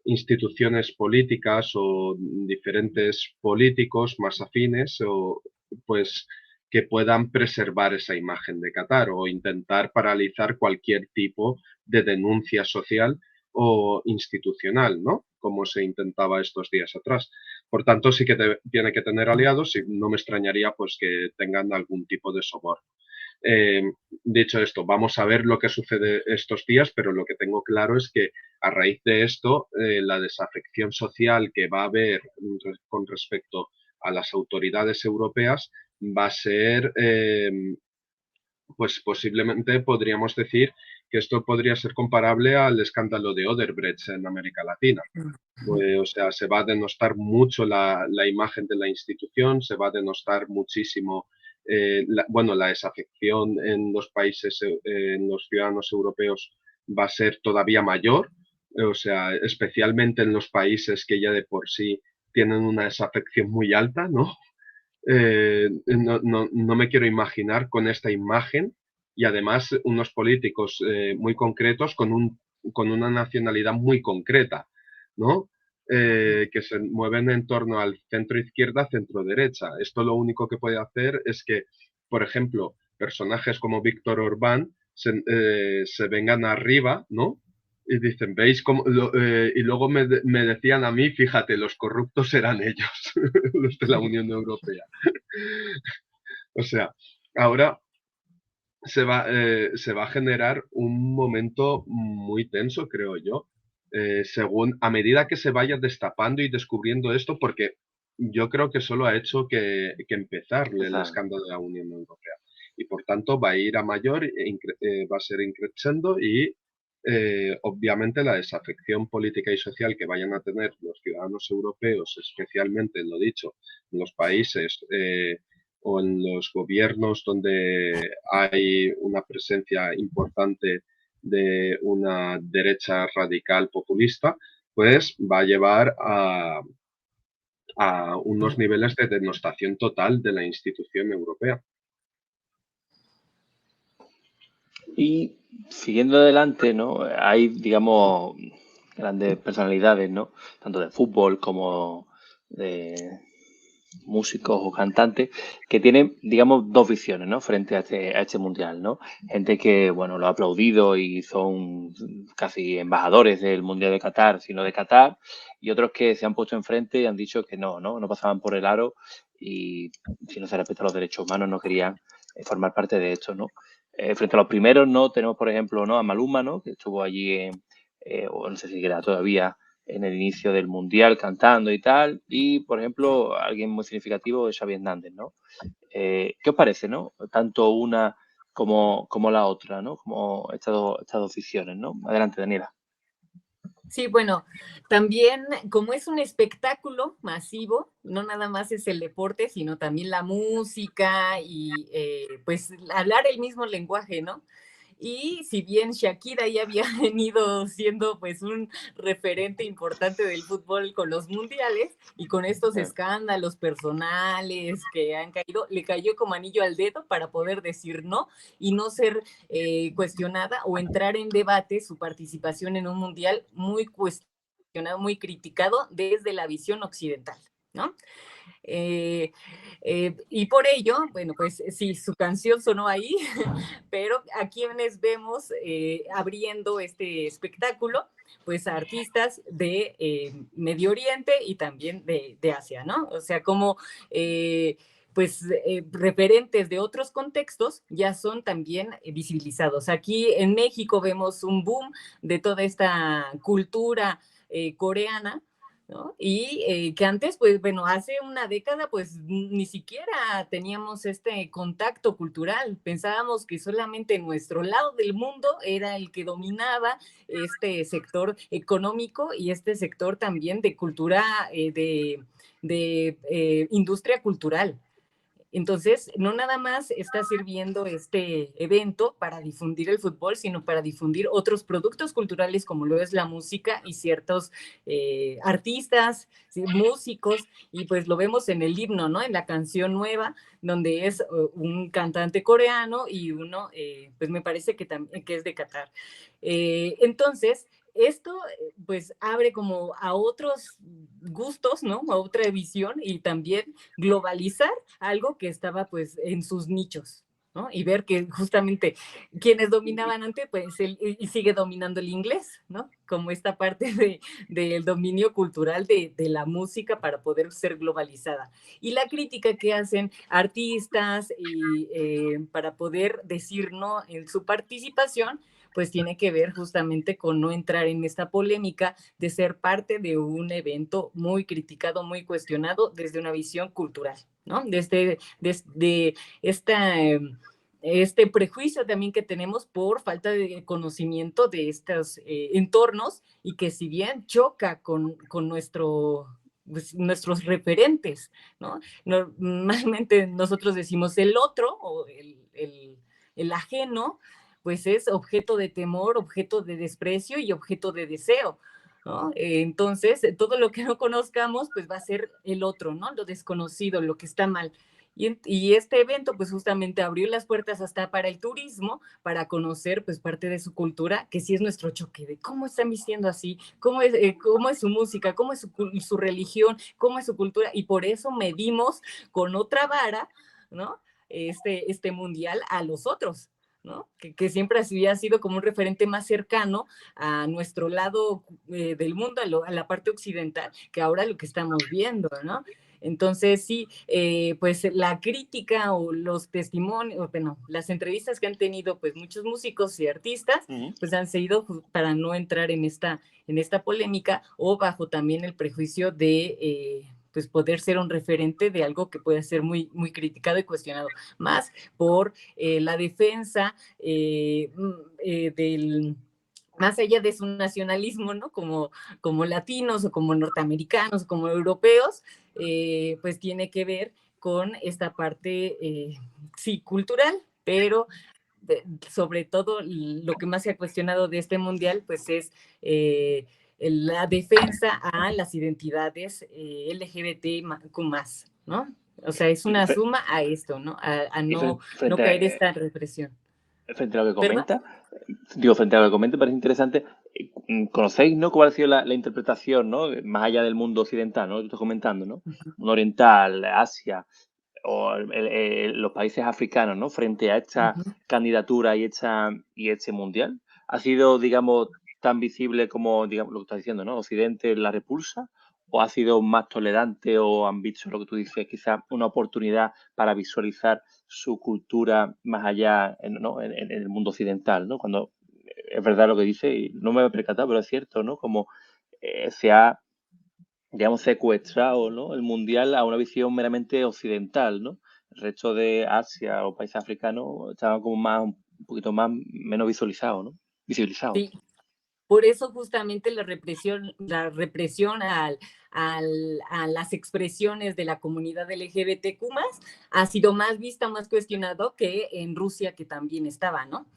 instituciones políticas o diferentes políticos más afines o pues que puedan preservar esa imagen de Qatar o intentar paralizar cualquier tipo de denuncia social o institucional, ¿no? Como se intentaba estos días atrás. Por tanto, sí que tiene que tener aliados y no me extrañaría pues que tengan algún tipo de soborno. Eh, Dicho esto, vamos a ver lo que sucede estos días, pero lo que tengo claro es que a raíz de esto, la desafección social que va a haber con respecto a las autoridades europeas va a ser, pues posiblemente podríamos decir que esto podría ser comparable al escándalo de Odebrecht en América Latina. O sea, se va a denostar mucho la imagen de la institución, se va a denostar muchísimo la desafección en los países, en los ciudadanos europeos va a ser todavía mayor, o sea, especialmente en los países que ya de por sí tienen una desafección muy alta, ¿no? No me quiero imaginar con esta imagen y además unos políticos muy concretos con una nacionalidad muy concreta, ¿no? Que se mueven en torno al centro izquierda, centro derecha. Esto lo único que puede hacer es que, por ejemplo, personajes como Víctor Orbán se vengan arriba, ¿no? Y dicen, ¿veis cómo? Y luego me decían a mí, fíjate, los corruptos eran ellos, los de la Unión Europea. O sea, ahora se va a generar un momento muy tenso, creo yo, a medida que se vaya destapando y descubriendo esto, porque yo creo que solo ha hecho que empezar el escándalo de la Unión Europea. Y por tanto va a ir a mayor, va a ser increciendo y obviamente la desafección política y social que vayan a tener los ciudadanos europeos, especialmente, lo dicho, en los países o en los gobiernos donde hay una presencia importante de una derecha radical populista, pues va a llevar a unos niveles de denostación total de la institución europea. Y siguiendo adelante, ¿no? Hay, digamos, grandes personalidades, ¿no? Tanto de fútbol como de músicos o cantantes que tienen, digamos, dos visiones, ¿no? Frente a este mundial, ¿no? Gente que, bueno, lo ha aplaudido y son casi embajadores del mundial de Qatar, sino de Qatar, y otros que se han puesto enfrente y han dicho que no pasaban por el aro y si no se respetan los derechos humanos no querían formar parte de esto, ¿no? Frente a los primeros, ¿no? Tenemos, por ejemplo, ¿no? A Maluma, ¿no? Que estuvo allí, o no sé si queda todavía en el inicio del Mundial cantando y tal. Y, por ejemplo, alguien muy significativo es Xavi Hernández, ¿no? ¿Qué os parece, no? Tanto una como la otra, ¿no? Como estas dos visiones, ¿no? Adelante, Daniela. Sí, bueno, también como es un espectáculo masivo, no nada más es el deporte, sino también la música y pues hablar el mismo lenguaje, ¿no? Y si bien Shakira ya había venido siendo pues un referente importante del fútbol con los mundiales y con estos escándalos personales que han caído, le cayó como anillo al dedo para poder decir no y no ser cuestionada o entrar en debate su participación en un mundial muy cuestionado, muy criticado desde la visión occidental, ¿no? Y por ello, bueno, pues sí, su canción sonó ahí, pero a quienes vemos abriendo este espectáculo, pues a artistas de Medio Oriente y también de Asia, ¿no? O sea, como referentes de otros contextos ya son también visibilizados. Aquí en México vemos un boom de toda esta cultura coreana, ¿no? Y que antes, pues bueno, hace una década, pues ni siquiera teníamos este contacto cultural. Pensábamos que solamente nuestro lado del mundo era el que dominaba este sector económico y este sector también de cultura, de industria cultural. Entonces, no nada más está sirviendo este evento para difundir el fútbol, sino para difundir otros productos culturales como lo es la música y ciertos artistas, ¿sí? Músicos, y pues lo vemos en el himno, ¿no? En la canción nueva, donde es un cantante coreano y uno, pues me parece que es de Qatar. Entonces, esto pues abre como a otros gustos, ¿no? A otra visión y también globalizar algo que estaba pues en sus nichos, ¿no? Y ver que justamente quienes dominaban antes, pues y sigue dominando el inglés, ¿no? Como esta parte del dominio cultural de la música para poder ser globalizada. Y la crítica que hacen artistas y para poder decir no en su participación, pues tiene que ver justamente con no entrar en esta polémica de ser parte de un evento muy criticado, muy cuestionado desde una visión cultural, ¿no? Desde esta este prejuicio también que tenemos por falta de conocimiento de estos entornos y que si bien choca con pues, nuestros referentes, ¿no? Normalmente nosotros decimos el otro o el ajeno, pues es objeto de temor, objeto de desprecio y objeto de deseo, ¿no? Entonces, todo lo que no conozcamos, pues va a ser el otro, ¿no? Lo desconocido, lo que está mal. Y este evento pues justamente abrió las puertas hasta para el turismo, para conocer pues parte de su cultura, que sí es nuestro choque de cómo están vistiendo así, cómo es su música, cómo es su religión, cómo es su cultura, y por eso medimos con otra vara, ¿no? Este mundial a los otros, ¿no? Que siempre había sido como un referente más cercano a nuestro lado del mundo, a la parte occidental, que ahora lo que estamos viendo, ¿no? Entonces, sí, pues la crítica o los testimonios, bueno, las entrevistas que han tenido pues muchos músicos y artistas, pues han seguido para no entrar en esta polémica o bajo también el prejuicio de pues poder ser un referente de algo que puede ser muy, muy criticado y cuestionado, más por la defensa del más allá de su nacionalismo, ¿no? Como latinos o como norteamericanos, como europeos, pues tiene que ver con esta parte, sí, cultural, pero sobre todo lo que más se ha cuestionado de este mundial, pues es la defensa a las identidades LGBT más, ¿no? O sea, es una suma a esto, ¿no? A no caer esta represión. Frente a lo que ¿Perdón? comenta, frente a lo que comenta, parece interesante. ¿Conocéis, no, cuál ha sido la interpretación, ¿no? Más allá del mundo occidental, ¿no? Lo que estás comentando, ¿no? Mundo oriental, Asia o los países africanos, ¿no? Frente a esta candidatura y este mundial. ¿Ha sido, digamos, tan visible como, digamos, lo que estás diciendo, ¿no? Occidente la repulsa, o ha sido más tolerante, o han visto lo que tú dices, quizás una oportunidad para visualizar su cultura más allá, ¿no? en el mundo occidental, ¿no? Cuando es verdad lo que dice, y no me he percatado, pero es cierto, ¿no? Como se ha, digamos, secuestrado, ¿no? El mundial a una visión meramente occidental, ¿no? El resto de Asia o países africanos estaban como más, un poquito más, menos visualizados, ¿no? Visibilizados. Sí, por eso justamente la represión a las expresiones de la comunidad LGBTQ+, ha sido más vista, más cuestionado que en Rusia, que también estaba, ¿no?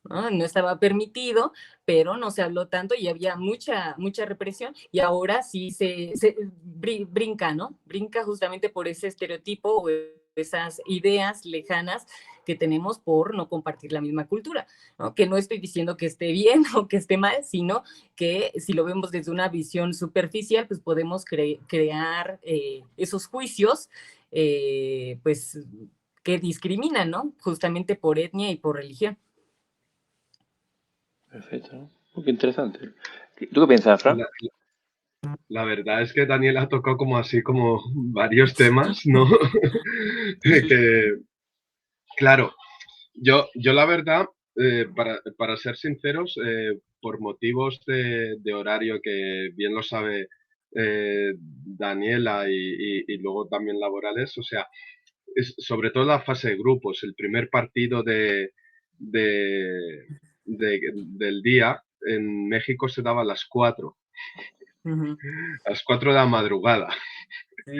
No estaba permitido, pero no se habló tanto y había mucha represión, y ahora sí se brinca, ¿no? Brinca justamente por ese estereotipo o esas ideas lejanas que tenemos por no compartir la misma cultura, ¿no? Que no estoy diciendo que esté bien o que esté mal, sino que si lo vemos desde una visión superficial, pues podemos crear esos juicios, pues que discriminan, ¿no? Justamente por etnia y por religión. Perfecto, ¿no? Qué interesante. ¿Tú qué piensas, Fran? La verdad es que Daniel ha tocado como así como varios temas, ¿no? Que, claro, yo la verdad, para ser sinceros, por motivos de horario que bien lo sabe Daniela y luego también laborales, o sea, sobre todo la fase de grupos, el primer partido del día en México se daba a las 4, a las 4 de la madrugada, Sí.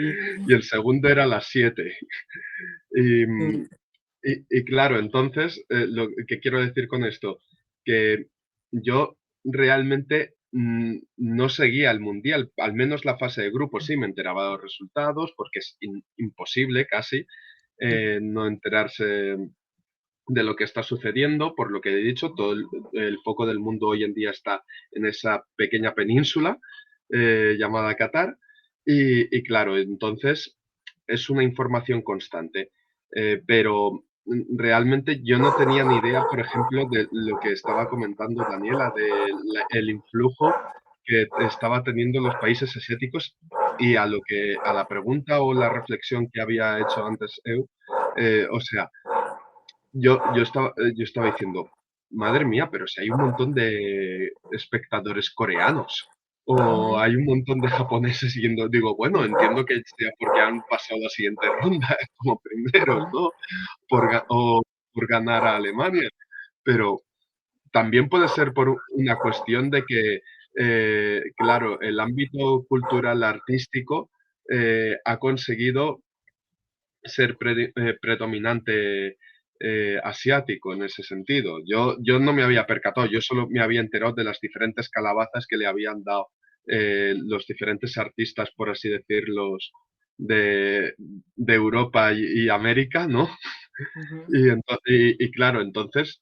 y el segundo era a las 7. Y, Sí. y claro, entonces, lo que quiero decir con esto, que yo realmente no seguía el Mundial, al menos la fase de grupos, sí, me enteraba de los resultados, porque es imposible casi no enterarse de lo que está sucediendo, por lo que he dicho, todo el foco del mundo hoy en día está en esa pequeña península llamada Qatar, y claro, entonces es una información constante, pero realmente yo no tenía ni idea, por ejemplo, de lo que estaba comentando Daniela, del influjo que estaba teniendo los países asiáticos, y a la pregunta o la reflexión que había hecho antes Eu, o sea, yo estaba diciendo, madre mía, pero si hay un montón de espectadores coreanos o hay un montón de japoneses siguiendo, digo, bueno, entiendo que sea porque han pasado la siguiente ronda como primeros, ¿no? O por ganar a Alemania, pero también puede ser por una cuestión de que, claro, el ámbito cultural artístico ha conseguido ser predominante asiático en ese sentido. Yo no me había percatado, yo solo me había enterado de las diferentes calabazas que le habían dado los diferentes artistas, por así decirlos, de Europa y América, ¿no? Ujú, Y claro, entonces,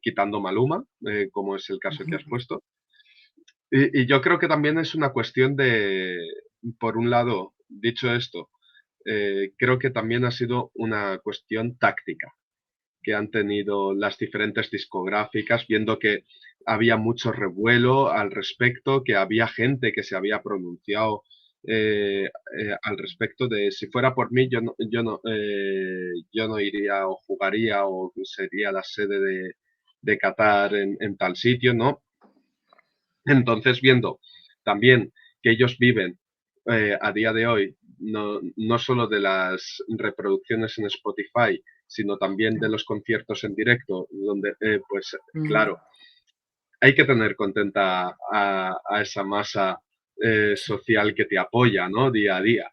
quitando Maluma, como es el caso que has ujú, puesto, y yo creo que también es una cuestión de, por un lado, dicho esto, creo que también ha sido una cuestión táctica que han tenido las diferentes discográficas, viendo que había mucho revuelo al respecto, que había gente que se había pronunciado al respecto de si fuera por mí, yo no iría o jugaría o sería la sede de Qatar en tal sitio, ¿no? Entonces, viendo también que ellos viven a día de hoy no solo de las reproducciones en Spotify, sino también de los conciertos en directo, donde, pues ujú. claro, hay que tener contenta a esa masa social que te apoya, ¿no? Día a día.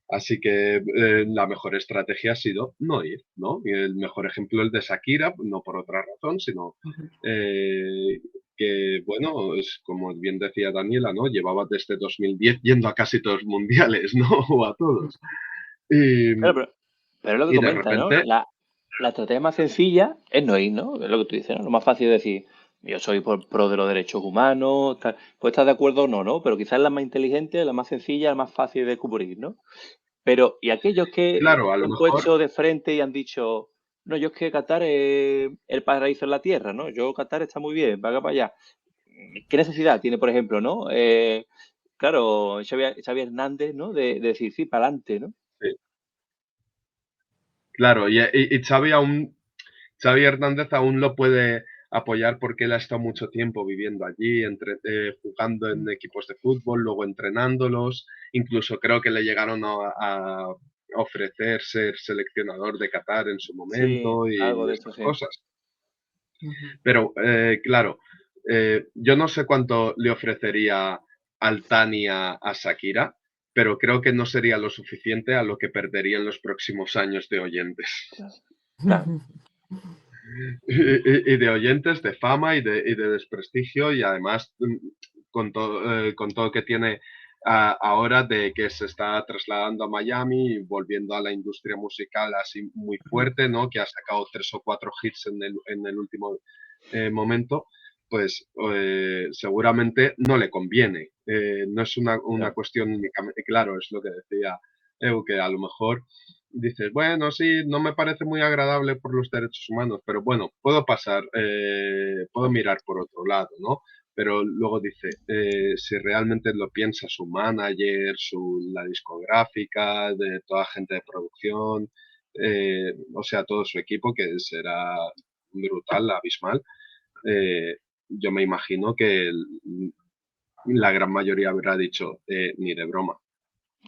Así que la mejor estrategia ha sido no ir, ¿no? Y el mejor ejemplo es el de Shakira, no por otra razón, sino Ujú. eh, que, bueno, es como bien decía Daniela, ¿no? Llevaba desde 2010 yendo a casi todos los mundiales, ¿no? O a todos. Y, Claro, pero es lo que y de comenta, ¿no? repente, La estrategia más sencilla es no ir, ¿no? Es lo que tú dices, ¿no? Lo más fácil es decir, yo soy pro de los derechos humanos, tal. Pues estar de acuerdo o no, ¿no? Pero quizás la más inteligente, la más sencilla, la más fácil de cubrir, ¿no? Pero, ¿y aquellos que claro, a se lo han mejor, puesto de frente y han dicho, no, yo es que Qatar es el paraíso en la tierra, ¿no? Yo Qatar está muy bien, vaga para allá. ¿Qué necesidad tiene, por ejemplo, ¿no? Claro, Xavi Hernández, ¿no? De decir, sí, para adelante, ¿no? sí, claro, y Xavi Hernández aún lo puede apoyar porque él ha estado mucho tiempo viviendo allí, jugando en equipos de fútbol, luego entrenándolos. Incluso creo que le llegaron a ofrecer ser seleccionador de Qatar en su Sí, momento algo y de eso, estas sí. cosas. Ujú. Pero claro, yo no sé cuánto le ofrecería Altani a Shakira, pero creo que no sería lo suficiente a lo que perdería en los próximos años de oyentes. Claro. Y de oyentes, de fama y de desprestigio y además con todo que tiene ahora de que se está trasladando a Miami y volviendo a la industria musical así muy fuerte, ¿no? Que ha sacado 3 o 4 hits en el último momento, pues seguramente no le conviene. No es una Claro. cuestión únicamente, claro, es lo que decía que a lo mejor dices, bueno, sí, no me parece muy agradable por los derechos humanos, pero bueno, puedo pasar, puedo mirar por otro lado, ¿no? Pero luego dice, si realmente lo piensa su manager, la discográfica, de toda gente de producción, o sea, todo su equipo, que será brutal, abismal, yo me imagino que la gran mayoría habrá dicho, ni de broma,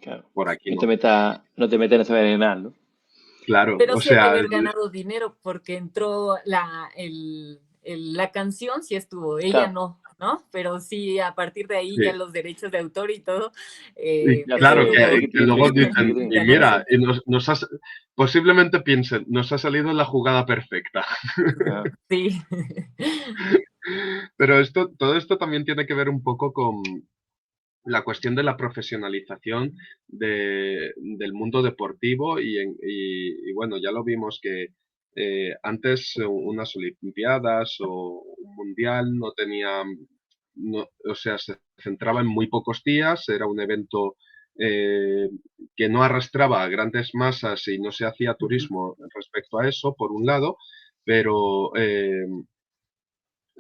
Claro. por aquí No te no. metas, no te metas en ese berenjenal, ¿no? Claro, Pero o sí ha de sea, haber ganado dinero porque entró la canción, sí estuvo, ella Claro. no, pero sí a partir de ahí ya sí. los derechos de autor y todo, Y Ya pues claro, fue tuvo que tiquitín, luego tiquitín, dicen, tiquitín. y mira, ganancia. y posiblemente piensen, nos ha salido la jugada perfecta. Ah, Sí. Pero todo esto también tiene que ver un poco con la cuestión de la profesionalización del mundo deportivo y bueno, ya lo vimos que antes unas Olimpiadas o un Mundial no tenían, o sea, se centraba en muy pocos días, era un evento eh, que no arrastraba a grandes masas y no se hacía Ujú. turismo respecto a eso, por un lado, pero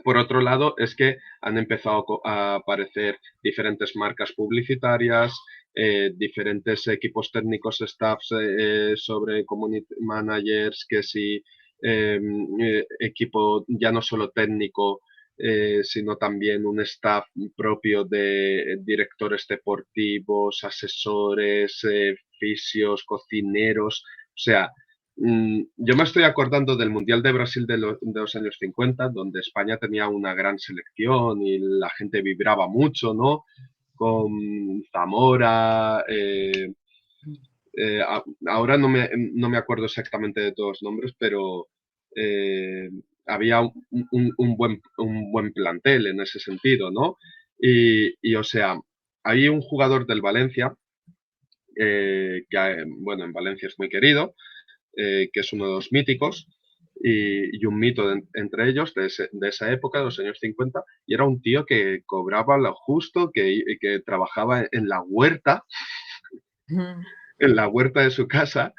por otro lado, es que han empezado a aparecer diferentes marcas publicitarias, diferentes equipos técnicos, staffs sobre community managers, que si equipo ya no solo técnico, sino también un staff propio de directores deportivos, asesores, fisios, cocineros, o sea, Yo me estoy acordando del Mundial de Brasil de los años 50, donde España tenía una gran selección y la gente vibraba mucho, ¿no? Con Zamora, ahora no me acuerdo exactamente de todos los nombres, pero eh, había un buen plantel en ese sentido, ¿no? O sea, hay un jugador del Valencia, bueno, en Valencia es muy querido, que es uno de los míticos y un mito entre ellos de esa época, de los años 50, y era un tío que cobraba lo justo, que trabajaba Ujú. en la huerta de su casa,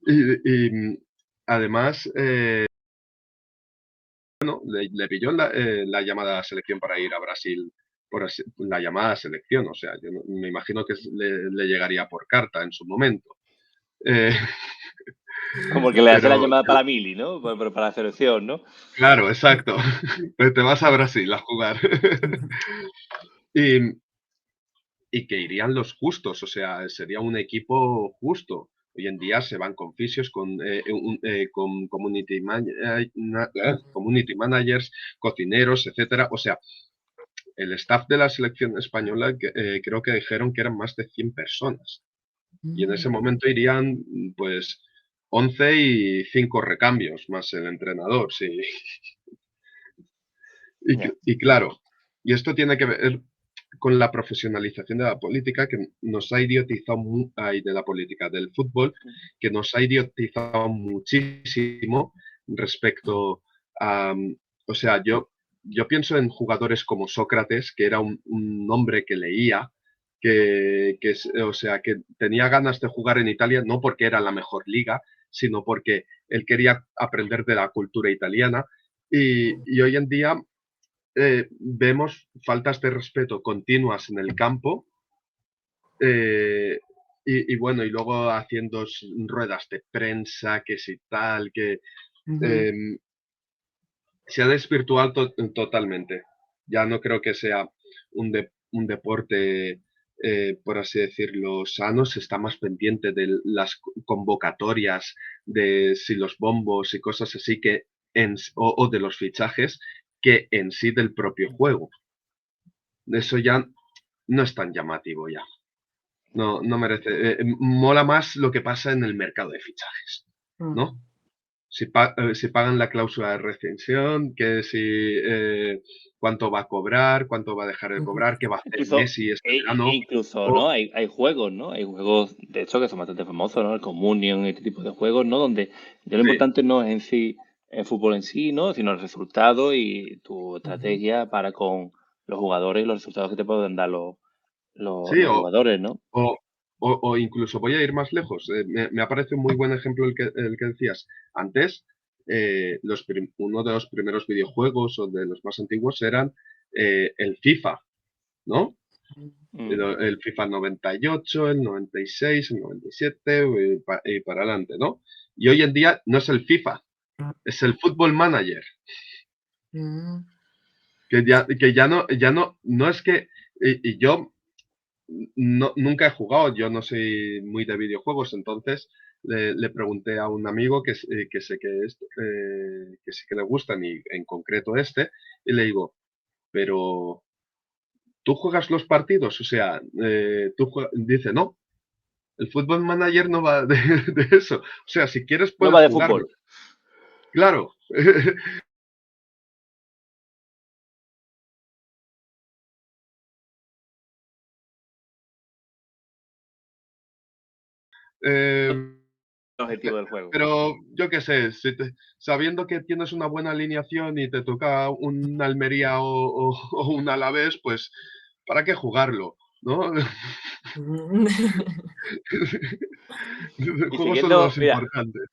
y además, bueno, le pilló la llamada selección para ir a Brasil, la llamada selección, o sea, yo me imagino que le llegaría por carta en su momento. Eh, Como que le hace la pero llamada para la mili, ¿no? Pero para la selección, ¿no? claro, exacto. Pues te vas a Brasil a jugar. Y, y que irían los justos, o sea, sería un equipo justo. Hoy en día se van con fisios, con community managers, cocineros, etcétera. O sea, el staff de la selección española creo que dijeron que eran más de 100 personas. Y en ese Mm. momento irían, pues, 11 y 5 recambios, más el entrenador, sí. Ya. Y claro, y esto tiene que ver con la profesionalización de la política que nos ha idiotizado, de la política, del fútbol, que nos ha idiotizado muchísimo respecto a, o sea, yo pienso en jugadores como Sócrates, que era un hombre que leía, o sea, que tenía ganas de jugar en Italia, no porque era la mejor liga, sino porque él quería aprender de la cultura italiana. Y hoy en día vemos faltas de respeto continuas en el campo eh, bueno, y luego haciendo ruedas de prensa, que si tal, que Ujú. eh, se ha desvirtuado totalmente. Ya no creo que sea un deporte, por así decirlo, sano, se está más pendiente de las convocatorias, de si los bombos y cosas así, o de los fichajes, que en sí del propio juego. Eso ya no es tan llamativo ya. No, no merece. Mola más lo que pasa en el mercado de fichajes, Mm. ¿no? Si pagan la cláusula de rescisión, que si cuánto va a cobrar, cuánto va a dejar de Ujú. cobrar, qué va a hacer Incluso, Messi este verano. incluso, O, ¿no? Hay juegos, ¿no? Hay juegos, de hecho, que son bastante famosos, ¿no? El Communion, este tipo de juegos, ¿no? Donde ya lo sí, importante no es en sí el fútbol en sí, ¿no? Sino el resultado y tu Ujú. estrategia para con los jugadores y los resultados que te pueden dar sí, los jugadores, ¿no? o, o incluso voy a ir más lejos. Me ha parecido un muy buen ejemplo el que decías. Antes, uno de los primeros videojuegos o de los más antiguos eran el FIFA, ¿no? Mm. El FIFA 98, el 96, el 97 y para adelante, ¿no? Y hoy en día no es el FIFA, es el Football Manager, Mm. que no es que, y yo nunca he jugado, yo no soy muy de videojuegos, entonces le pregunté a un amigo que sé que sí que le gustan y en concreto este, y le digo, pero ¿tú juegas los partidos? O sea, dice, no, el Football Manager no va de eso. O sea, si quieres No puedes va de jugarlo. fútbol. Claro. Eh, El objetivo del juego. pero yo qué sé, sabiendo que tienes una buena alineación y te toca un Almería o un Alavés, pues ¿para qué jugarlo? ¿No? Mm. El Y juego son siguiendo, los mira, importantes.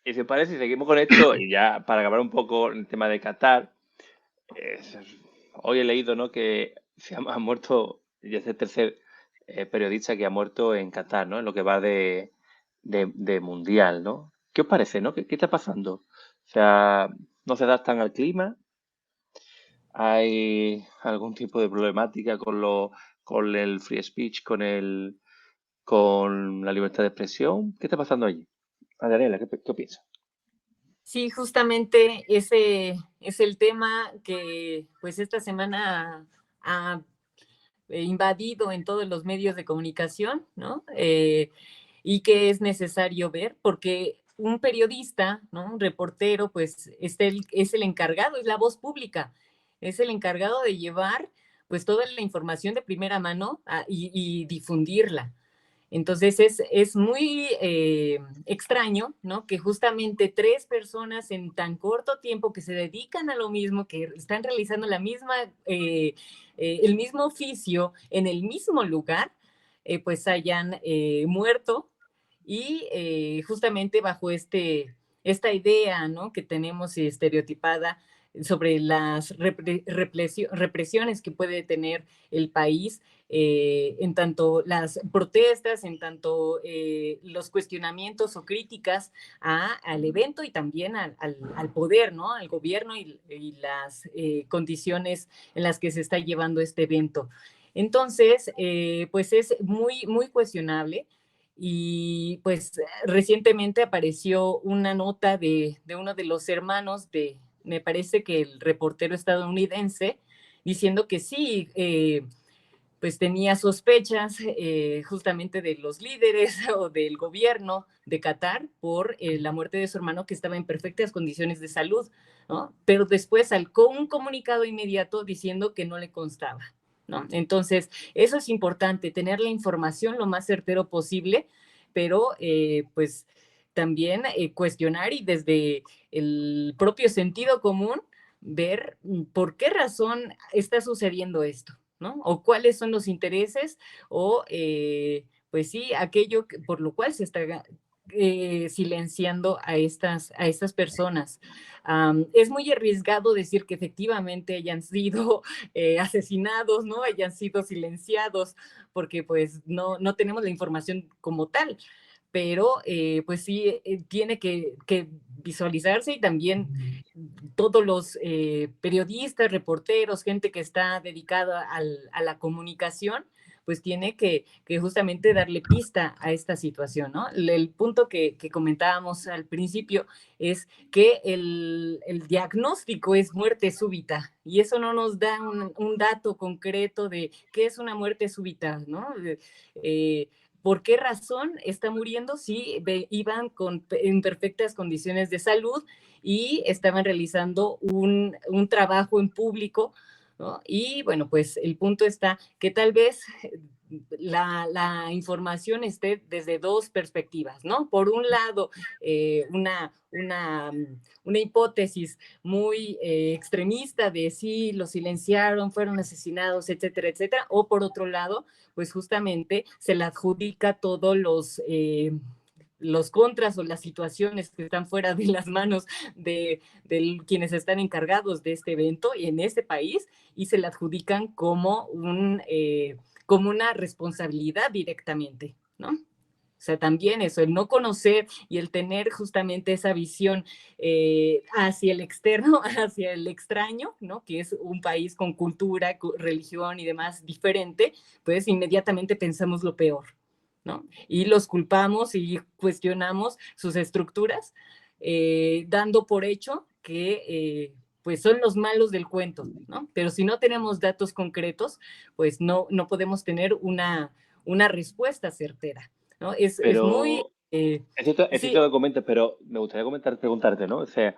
y si os parece, si seguimos con esto, y ya para acabar un poco el tema de Qatar, es- hoy he leído, ¿no? Que ha muerto, y es el tercer periodista que ha muerto en Qatar, ¿no? En lo que va de mundial, ¿no? ¿Qué os parece, no? ¿Qué está pasando? O sea, no se adaptan al clima, hay algún tipo de problemática con el free speech, con la libertad de expresión. ¿Qué está pasando allí? Adriana, ¿qué piensas? Sí, justamente ese es el tema que pues esta semana ha invadido en todos los medios de comunicación, ¿no? Y que es necesario ver, porque un periodista, ¿no? Un reportero, pues es el encargado, es la voz pública, es el encargado de llevar pues toda la información de primera mano y difundirla. Entonces es muy extraño, ¿no? Que justamente tres personas en tan corto tiempo que se dedican a lo mismo, que están realizando la misma, el mismo oficio en el mismo lugar, pues hayan muerto y justamente bajo esta idea, ¿no? Que tenemos estereotipada sobre las represiones que puede tener el país en tanto las protestas, en tanto los cuestionamientos o críticas al evento y también al poder, ¿no? Al gobierno y las condiciones en las que se está llevando este evento. Entonces, pues es muy, muy cuestionable. Y pues recientemente apareció una nota de uno de los hermanos me parece que el reportero estadounidense, diciendo que sí, pues tenía sospechas justamente de los líderes o del gobierno de Qatar por la muerte de su hermano que estaba en perfectas condiciones de salud, ¿no? Pero después sacó un comunicado inmediato diciendo que no le constaba, ¿no? Entonces, eso es importante, tener la información lo más certero posible, pero pues también cuestionar y desde el propio sentido común ver por qué razón está sucediendo esto, ¿no? O cuáles son los intereses o, pues sí, aquello por lo cual se está silenciando a estas personas. Es muy arriesgado decir que efectivamente hayan sido asesinados, ¿no? Hayan sido silenciados, porque pues no tenemos la información como tal, pero pues sí tiene que visualizarse y también todos los periodistas, reporteros, gente que está dedicada a la comunicación, pues tiene que justamente darle pista a esta situación, ¿no? El punto que comentábamos al principio es que el diagnóstico es muerte súbita y eso no nos da un dato concreto de qué es una muerte súbita, ¿no? ¿Por qué razón está muriendo si iban en perfectas condiciones de salud y estaban realizando un trabajo en público, ¿no? Y bueno, pues el punto está que tal vez la información esté desde dos perspectivas, ¿no? Por un lado, una hipótesis muy extremista de si los silenciaron, fueron asesinados, etcétera, etcétera, o por otro lado, pues justamente se le adjudica todos los contras o las situaciones que están fuera de las manos de quienes están encargados de este evento y en este país y se le adjudican como una responsabilidad directamente, ¿no? O sea, también eso, el no conocer y el tener justamente esa visión hacia el externo, hacia el extraño, ¿no? Que es un país con cultura, religión y demás diferente, pues inmediatamente pensamos lo peor, ¿no? Y los culpamos y cuestionamos sus estructuras, dando por hecho que pues son los malos del cuento, ¿no? Pero si no tenemos datos concretos, pues no podemos tener una respuesta certera, ¿no? Es muy... Pero es cierto sí, que comentas, pero me gustaría preguntarte, ¿no? O sea,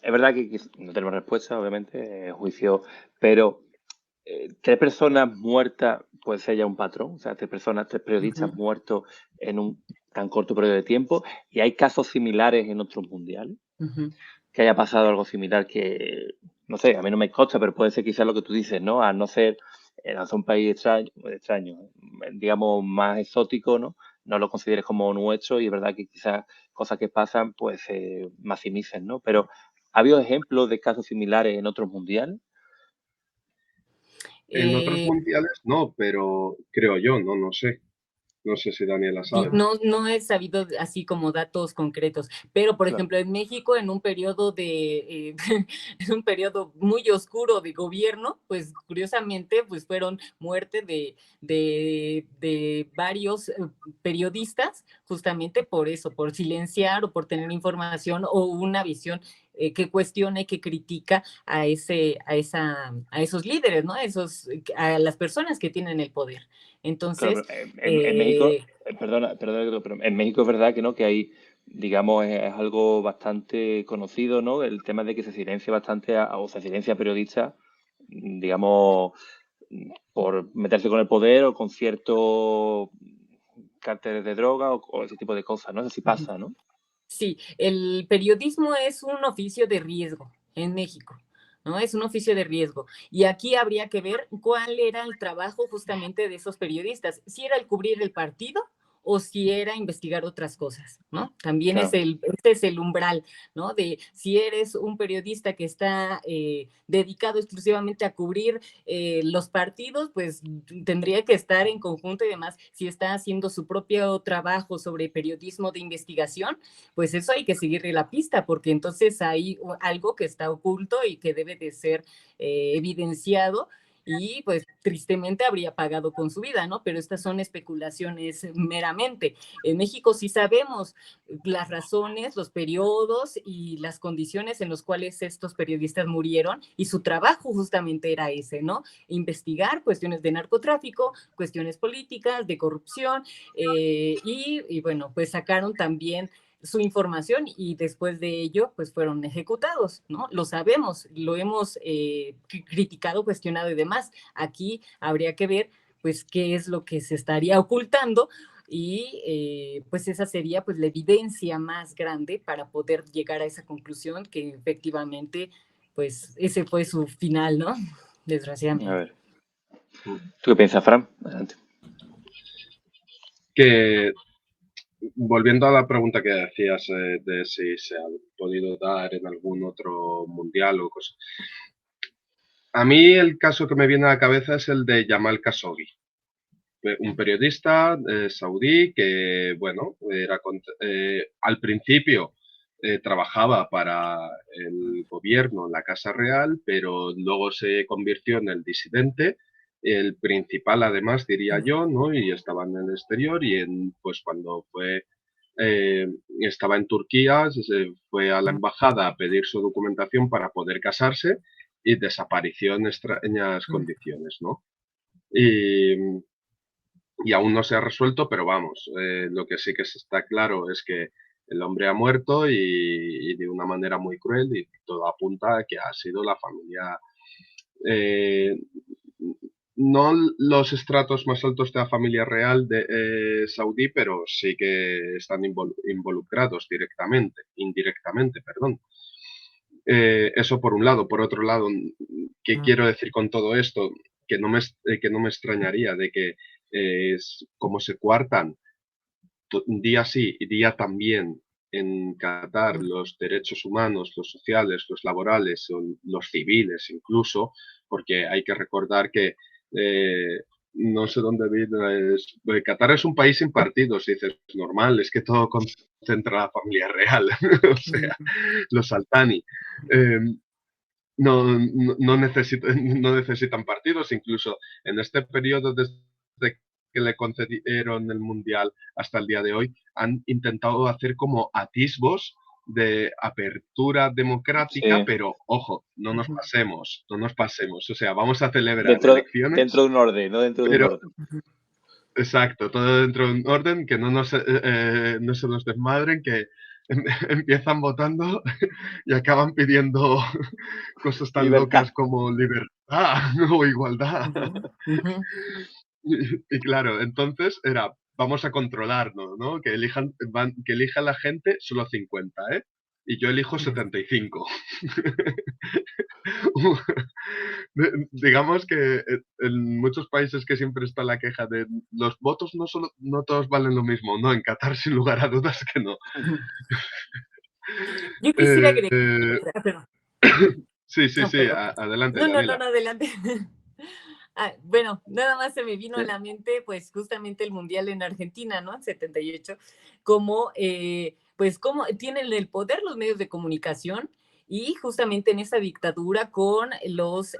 es verdad que no tenemos respuesta, obviamente, juicio, pero tres personas muertas puede ser ya un patrón, o sea, tres uh periodistas -huh, muertos en un tan corto periodo de tiempo, y hay casos similares en otros mundiales, uh -huh. que haya pasado algo similar que, no sé, a mí no me consta, pero puede ser quizás lo que tú dices, ¿no? A no ser, no ser un país extraño, digamos, más exótico, ¿no? No lo consideres como nuestro y es verdad que quizás cosas que pasan, pues se maximicen, ¿no? Pero ¿ha habido ejemplos de casos similares en otros mundiales? En otros mundiales no, pero creo yo, no sé. No sé si Daniela Sí, sabe. no he sabido así como datos concretos, pero por Claro. ejemplo en México en un periodo en un periodo muy oscuro de gobierno, pues curiosamente pues fueron muerte de varios periodistas justamente por eso, por silenciar o por tener información o una visión que cuestiona y que critica a esos líderes, ¿no? A las personas que tienen el poder. Claro, Entonces, pero en México, eh, perdona, pero en México es verdad que no, que hay, digamos, es algo bastante conocido, ¿no? El tema de que se silencia bastante o se silencia a periodistas, digamos, por meterse con el poder o con ciertos cárteles de droga o ese tipo de cosas, no sé si pasa, ¿no? Sí, el periodismo es un oficio de riesgo en México, ¿no? Es un oficio de riesgo. Y aquí habría que ver cuál era el trabajo justamente de esos periodistas, si era el cubrir el partido o si era investigar otras cosas, ¿no? También Claro. este es el umbral, ¿no? De si eres un periodista que está dedicado exclusivamente a cubrir los partidos, pues tendría que estar en conjunto y demás. Si está haciendo su propio trabajo sobre periodismo de investigación, pues eso hay que seguirle la pista, porque entonces hay algo que está oculto y que debe de ser evidenciado y pues tristemente habría pagado con su vida, ¿no? Pero estas son especulaciones meramente. En México sí sabemos las razones, los periodos y las condiciones en las cuales estos periodistas murieron y su trabajo justamente era ese, ¿no? Investigar cuestiones de narcotráfico, cuestiones políticas, de corrupción y bueno, pues sacaron también su información y después de ello pues fueron ejecutados, ¿no? Lo sabemos, lo hemos criticado, cuestionado y demás. Aquí habría que ver pues qué es lo que se estaría ocultando y pues esa sería pues la evidencia más grande para poder llegar a esa conclusión que efectivamente pues ese fue su final, ¿no? A Desgraciadamente. ver, ¿tú qué piensas, Fran? Adelante. Que volviendo a la pregunta que decías de si se ha podido dar en algún otro mundial o cosas. A mí el caso que me viene a la cabeza es el de Jamal Khashoggi, un periodista saudí que, bueno, al principio trabajaba para el gobierno, la Casa Real, pero luego se convirtió en el disidente, el principal además, diría yo, ¿no? Y estaba en el exterior y pues cuando eh, estaba en Turquía, se fue a la embajada a pedir su documentación para poder casarse y desapareció en extrañas condiciones, ¿no? Y, y aún no se ha resuelto, pero vamos, lo que sí que está claro es que el hombre ha muerto y de una manera muy cruel y todo apunta a que ha sido la familia, eh, no los estratos más altos de la familia real de saudí, pero sí que están involucrados directamente, indirectamente, perdón. Eso por un lado. Por otro lado, ¿qué quiero decir con todo esto? Que no me extrañaría de que como se cuartan día sí y día también en Qatar los derechos humanos, los sociales, los laborales, los civiles incluso, porque hay que recordar que no sé dónde viene, Qatar es un país sin partidos, y dices, es normal, es que todo concentra la familia real, o sea, los Altani. Eh, no necesitan partidos, incluso en este periodo desde que le concedieron el Mundial hasta el día de hoy, han intentado hacer como atisbos de apertura democrática, Sí, pero ojo, no nos pasemos, o sea, vamos a celebrar dentro elecciones, de un orden, no dentro de un pero orden. exacto, todo dentro de un orden, que no se nos desmadren, que empiezan votando y acaban pidiendo cosas tan Libertad. locas como libertad o igualdad. Y claro, entonces vamos a controlarnos, ¿no? Que elija la gente solo 50, ¿eh? Y yo elijo 75. Digamos que en muchos países que siempre está la queja de los votos no todos valen lo mismo, ¿no? En Qatar, sin lugar a dudas que no. Yo quisiera agregar, Eh, perdón, sí, sí, no, sí, perdón. adelante, No, Daniela. adelante. Bueno, nada más se me vino a Sí. la mente, pues justamente el Mundial en Argentina, ¿no? En 78, como, pues, cómo tienen el poder los medios de comunicación y justamente en esa dictadura con los,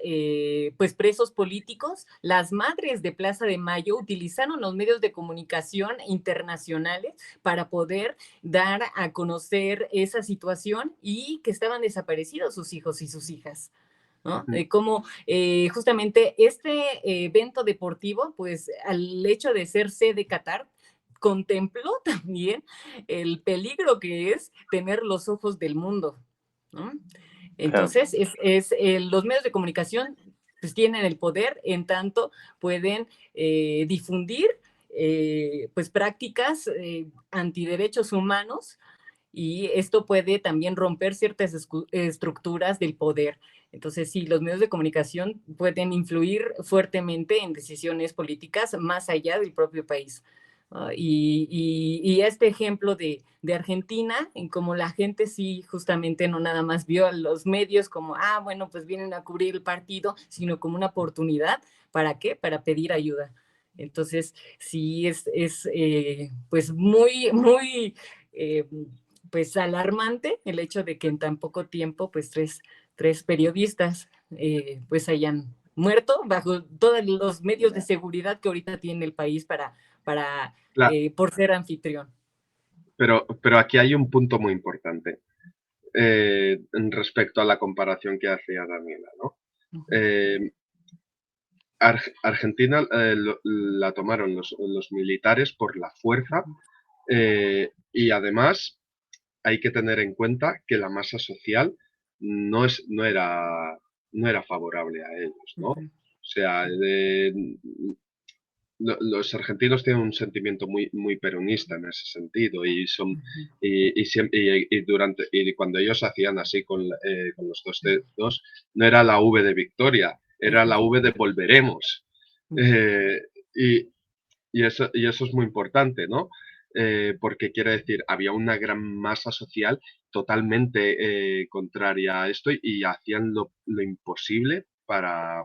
pues, presos políticos, las madres de Plaza de Mayo utilizaron los medios de comunicación internacionales para poder dar a conocer esa situación y que estaban desaparecidos sus hijos y sus hijas. ¿No? Ujú. Como justamente este evento deportivo, pues al hecho de ser sede Qatar, contempló también el peligro que es tener los ojos del mundo, ¿no? Claro. Entonces, los medios de comunicación pues, tienen el poder en tanto pueden difundir pues prácticas antiderechos humanos y esto puede también romper ciertas estructuras del poder. Entonces, sí, los medios de comunicación pueden influir fuertemente en decisiones políticas más allá del propio país. Y este ejemplo de Argentina, en como la gente sí justamente no nada más vio a los medios como, bueno, pues vienen a cubrir el partido, sino como una oportunidad. ¿Para qué? Para pedir ayuda. Entonces, sí, pues muy, muy pues alarmante el hecho de que en tan poco tiempo pues tres periodistas pues hayan muerto bajo todos los medios de seguridad que ahorita tiene el país para Cla- por ser anfitrión. pero aquí hay un punto muy importante respecto a la comparación que hacía Daniela, ¿no? Eh, Argentina la tomaron los militares por la fuerza y además hay que tener en cuenta que la masa social no era favorable a ellos, ¿no? O sea, los argentinos tienen un sentimiento muy peronista en ese sentido y cuando ellos hacían así con los dos dedos, no era la V de victoria, era la V de volveremos. Eh, y, y eso es muy importante, ¿no? Porque quiere decir, había una gran masa social totalmente contraria a esto y hacían lo imposible para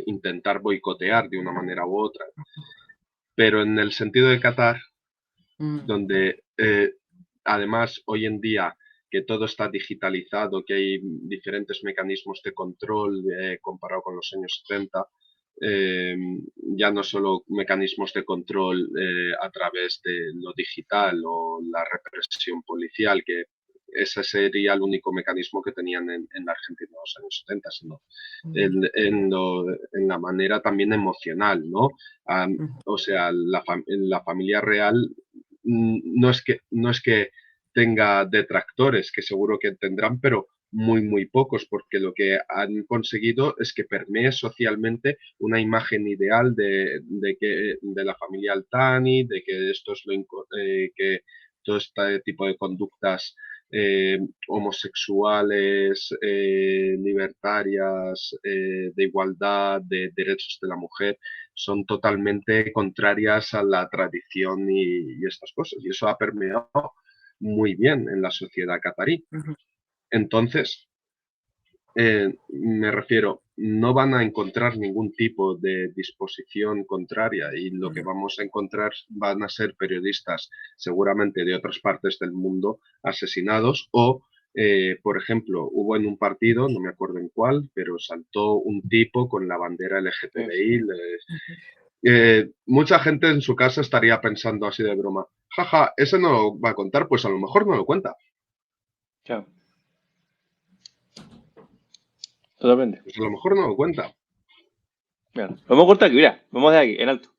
intentar boicotear de una manera u otra. Pero en el sentido de Qatar, donde además hoy en día que todo está digitalizado, que hay diferentes mecanismos de control comparado con los años 70, eh, ya no solo mecanismos de control a través de lo digital o la represión policial, que ese sería el único mecanismo que tenían en la Argentina en los años 70, sino en la manera también emocional, ¿no? O sea, la familia real no es que tenga detractores, que seguro que tendrán, pero muy pocos, porque lo que han conseguido es que permee socialmente una imagen ideal de la familia Altani, de que esto es que todo este tipo de conductas homosexuales, libertarias, de igualdad, de derechos de la mujer, son totalmente contrarias a la tradición y estas cosas. Y eso ha permeado muy bien en la sociedad catarí. Entonces, me refiero, no van a encontrar ningún tipo de disposición contraria y lo que vamos a encontrar van a ser periodistas seguramente de otras partes del mundo asesinados o, por ejemplo, hubo en un partido, no me acuerdo en cuál, pero saltó un tipo con la bandera LGTBI. Mucha gente en su casa estaría pensando así de broma, jaja, ese no lo va a contar, pues a lo mejor no lo cuenta. Claro. Totalmente. Pues a lo mejor no lo cuenta. Claro. Lo hemos cortado aquí, mira, vamos de aquí, en alto.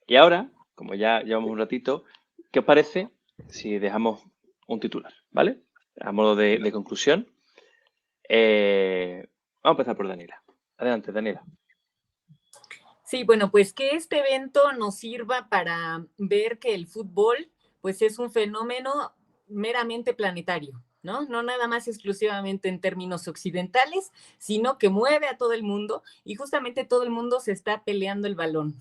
Y ahora, como ya llevamos un ratito, ¿qué os parece si dejamos un titular? ¿Vale? A modo de conclusión. Vamos a empezar por Daniela. Adelante, Daniela. Sí, bueno, pues que este evento nos sirva para ver que el fútbol, pues es un fenómeno meramente planetario, ¿no? No nada más exclusivamente en términos occidentales, sino que mueve a todo el mundo y justamente todo el mundo se está peleando el balón,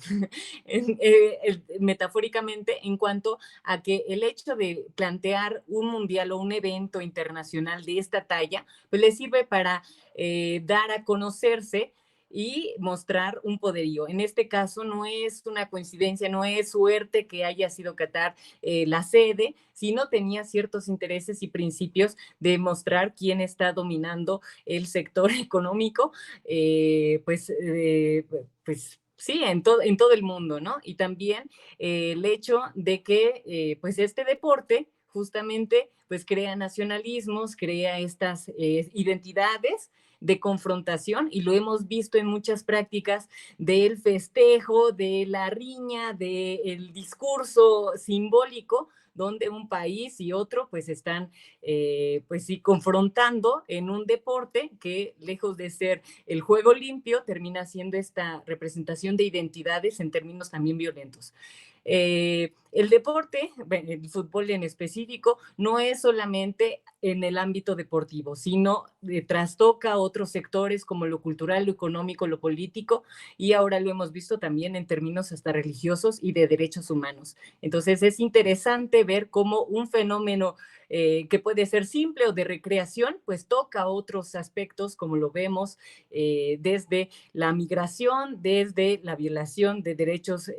metafóricamente, en cuanto a que el hecho de plantear un mundial o un evento internacional de esta talla, pues le sirve para dar a conocerse y mostrar un poderío. En este caso no es una coincidencia, no es suerte que haya sido Qatar la sede, sino tenía ciertos intereses y principios de mostrar quién está dominando el sector económico, pues sí, en todo el mundo, ¿no? Y también el hecho de que pues este deporte justamente pues crea nacionalismos, crea estas identidades de confrontación y lo hemos visto en muchas prácticas del festejo, de la riña, del discurso simbólico, donde un país y otro pues están pues sí confrontando en un deporte que lejos de ser el juego limpio termina siendo esta representación de identidades en términos también violentos. El deporte, el fútbol en específico, no es solamente en el ámbito deportivo, sino trastoca otros sectores como lo cultural, lo económico, lo político, y ahora lo hemos visto también en términos hasta religiosos y de derechos humanos. Entonces es interesante ver cómo un fenómeno que puede ser simple o de recreación, pues toca otros aspectos, como lo vemos desde la migración, desde la violación de derechos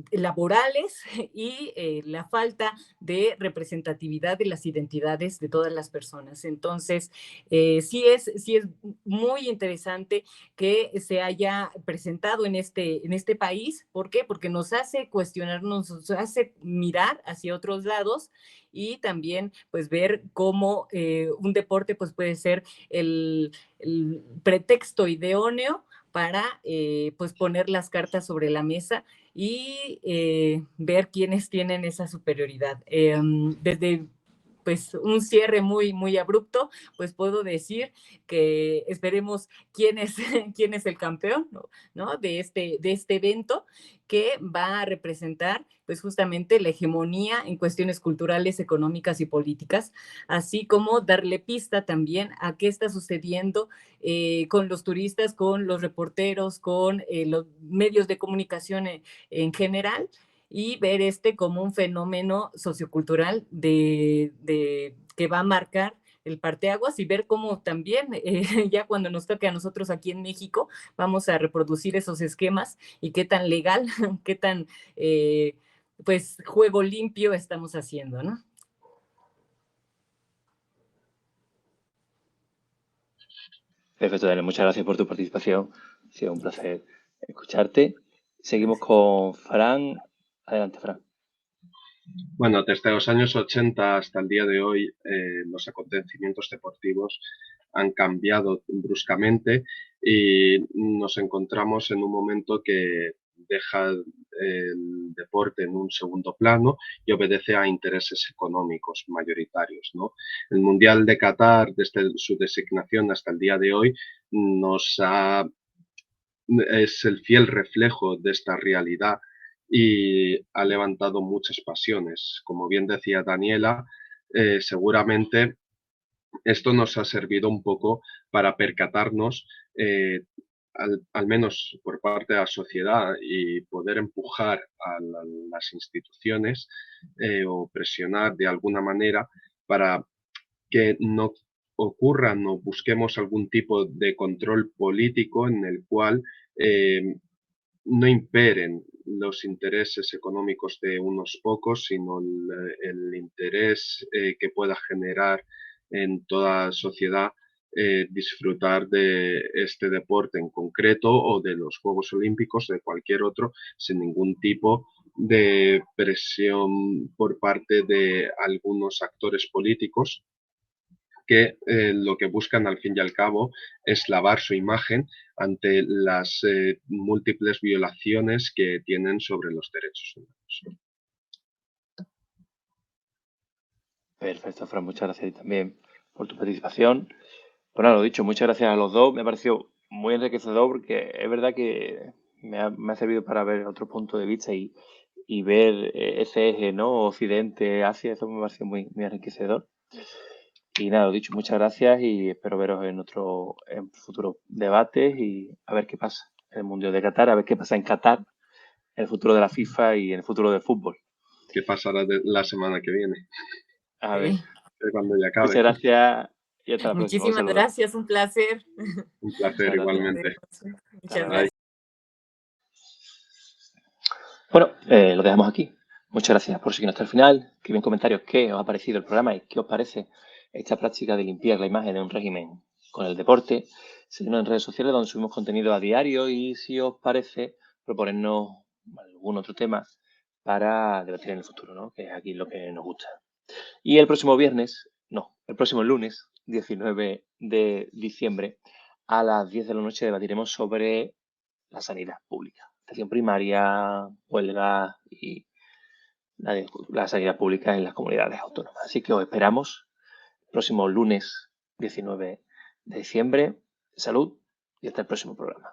laborales y la falta de representatividad de las identidades de todas las personas. Entonces, sí es muy interesante que se haya presentado en este país. ¿Por qué? Porque nos hace cuestionarnos, nos hace mirar hacia otros lados y también pues ver cómo un deporte pues puede ser el pretexto idóneo para pues poner las cartas sobre la mesa y ver quiénes tienen esa superioridad. Desde pues un cierre muy abrupto, pues puedo decir que esperemos quién es el campeón, ¿no? de este evento que va a representar pues justamente la hegemonía en cuestiones culturales, económicas y políticas, así como darle pista también a qué está sucediendo con los turistas, con los reporteros, con los medios de comunicación en general, y ver como un fenómeno sociocultural que va a marcar el parteaguas y ver cómo también ya cuando nos toque a nosotros aquí en México vamos a reproducir esos esquemas y qué tan legal, qué tan pues juego limpio estamos haciendo, ¿no? Perfecto, Daniel, muchas gracias por tu participación. Ha sido un placer escucharte. Seguimos con Fran. Adelante, Fran. Bueno, desde los años 80 hasta el día de hoy, los acontecimientos deportivos han cambiado bruscamente y nos encontramos en un momento que deja el deporte en un segundo plano y obedece a intereses económicos mayoritarios, ¿no? El Mundial de Qatar, desde su designación hasta el día de hoy, es el fiel reflejo de esta realidad y ha levantado muchas pasiones. Como bien decía Daniela, seguramente esto nos ha servido un poco para percatarnos, al menos por parte de la sociedad, y poder empujar a las instituciones o presionar de alguna manera para que no ocurran o busquemos algún tipo de control político en el cual no imperen los intereses económicos de unos pocos, sino el interés que pueda generar en toda sociedad disfrutar de este deporte en concreto o de los Juegos Olímpicos, de cualquier otro, sin ningún tipo de presión por parte de algunos actores políticos que lo que buscan al fin y al cabo es lavar su imagen ante las múltiples violaciones que tienen sobre los derechos humanos. Perfecto, Fran, muchas gracias también por tu participación. Bueno, lo dicho, muchas gracias a los dos. Me ha parecido muy enriquecedor porque es verdad que me ha servido para ver otro punto de vista y ver ese eje, ¿no? Occidente, Asia, eso me ha parecido muy enriquecedor. Y nada, lo dicho, muchas gracias y espero veros en futuros debates y a ver qué pasa en el Mundial de Qatar, a ver qué pasa en Qatar, en el futuro de la FIFA y en el futuro del fútbol. ¿Qué pasará la semana que viene? A ver. Cuando ya acabe. Muchas gracias Y hasta la próxima. Un Muchísimas saludo. gracias, un placer. Un placer Muchas gracias. igualmente. Muchas Bye. gracias. Bueno, lo dejamos aquí. Muchas gracias por seguirnos hasta el final. Escribid en comentarios qué os ha parecido el programa y qué os parece esta práctica de limpiar la imagen de un régimen con el deporte. Seguidnos en redes sociales donde subimos contenido a diario y si os parece, proponernos algún otro tema para debatir en el futuro, ¿no? Que es aquí lo que nos gusta. Y el próximo lunes, 19 de diciembre, a las 10 de la noche debatiremos sobre la sanidad pública. Atención primaria, huelga y la sanidad pública en las comunidades autónomas. Así que os esperamos el próximo lunes 19 de diciembre. Salud y hasta el próximo programa.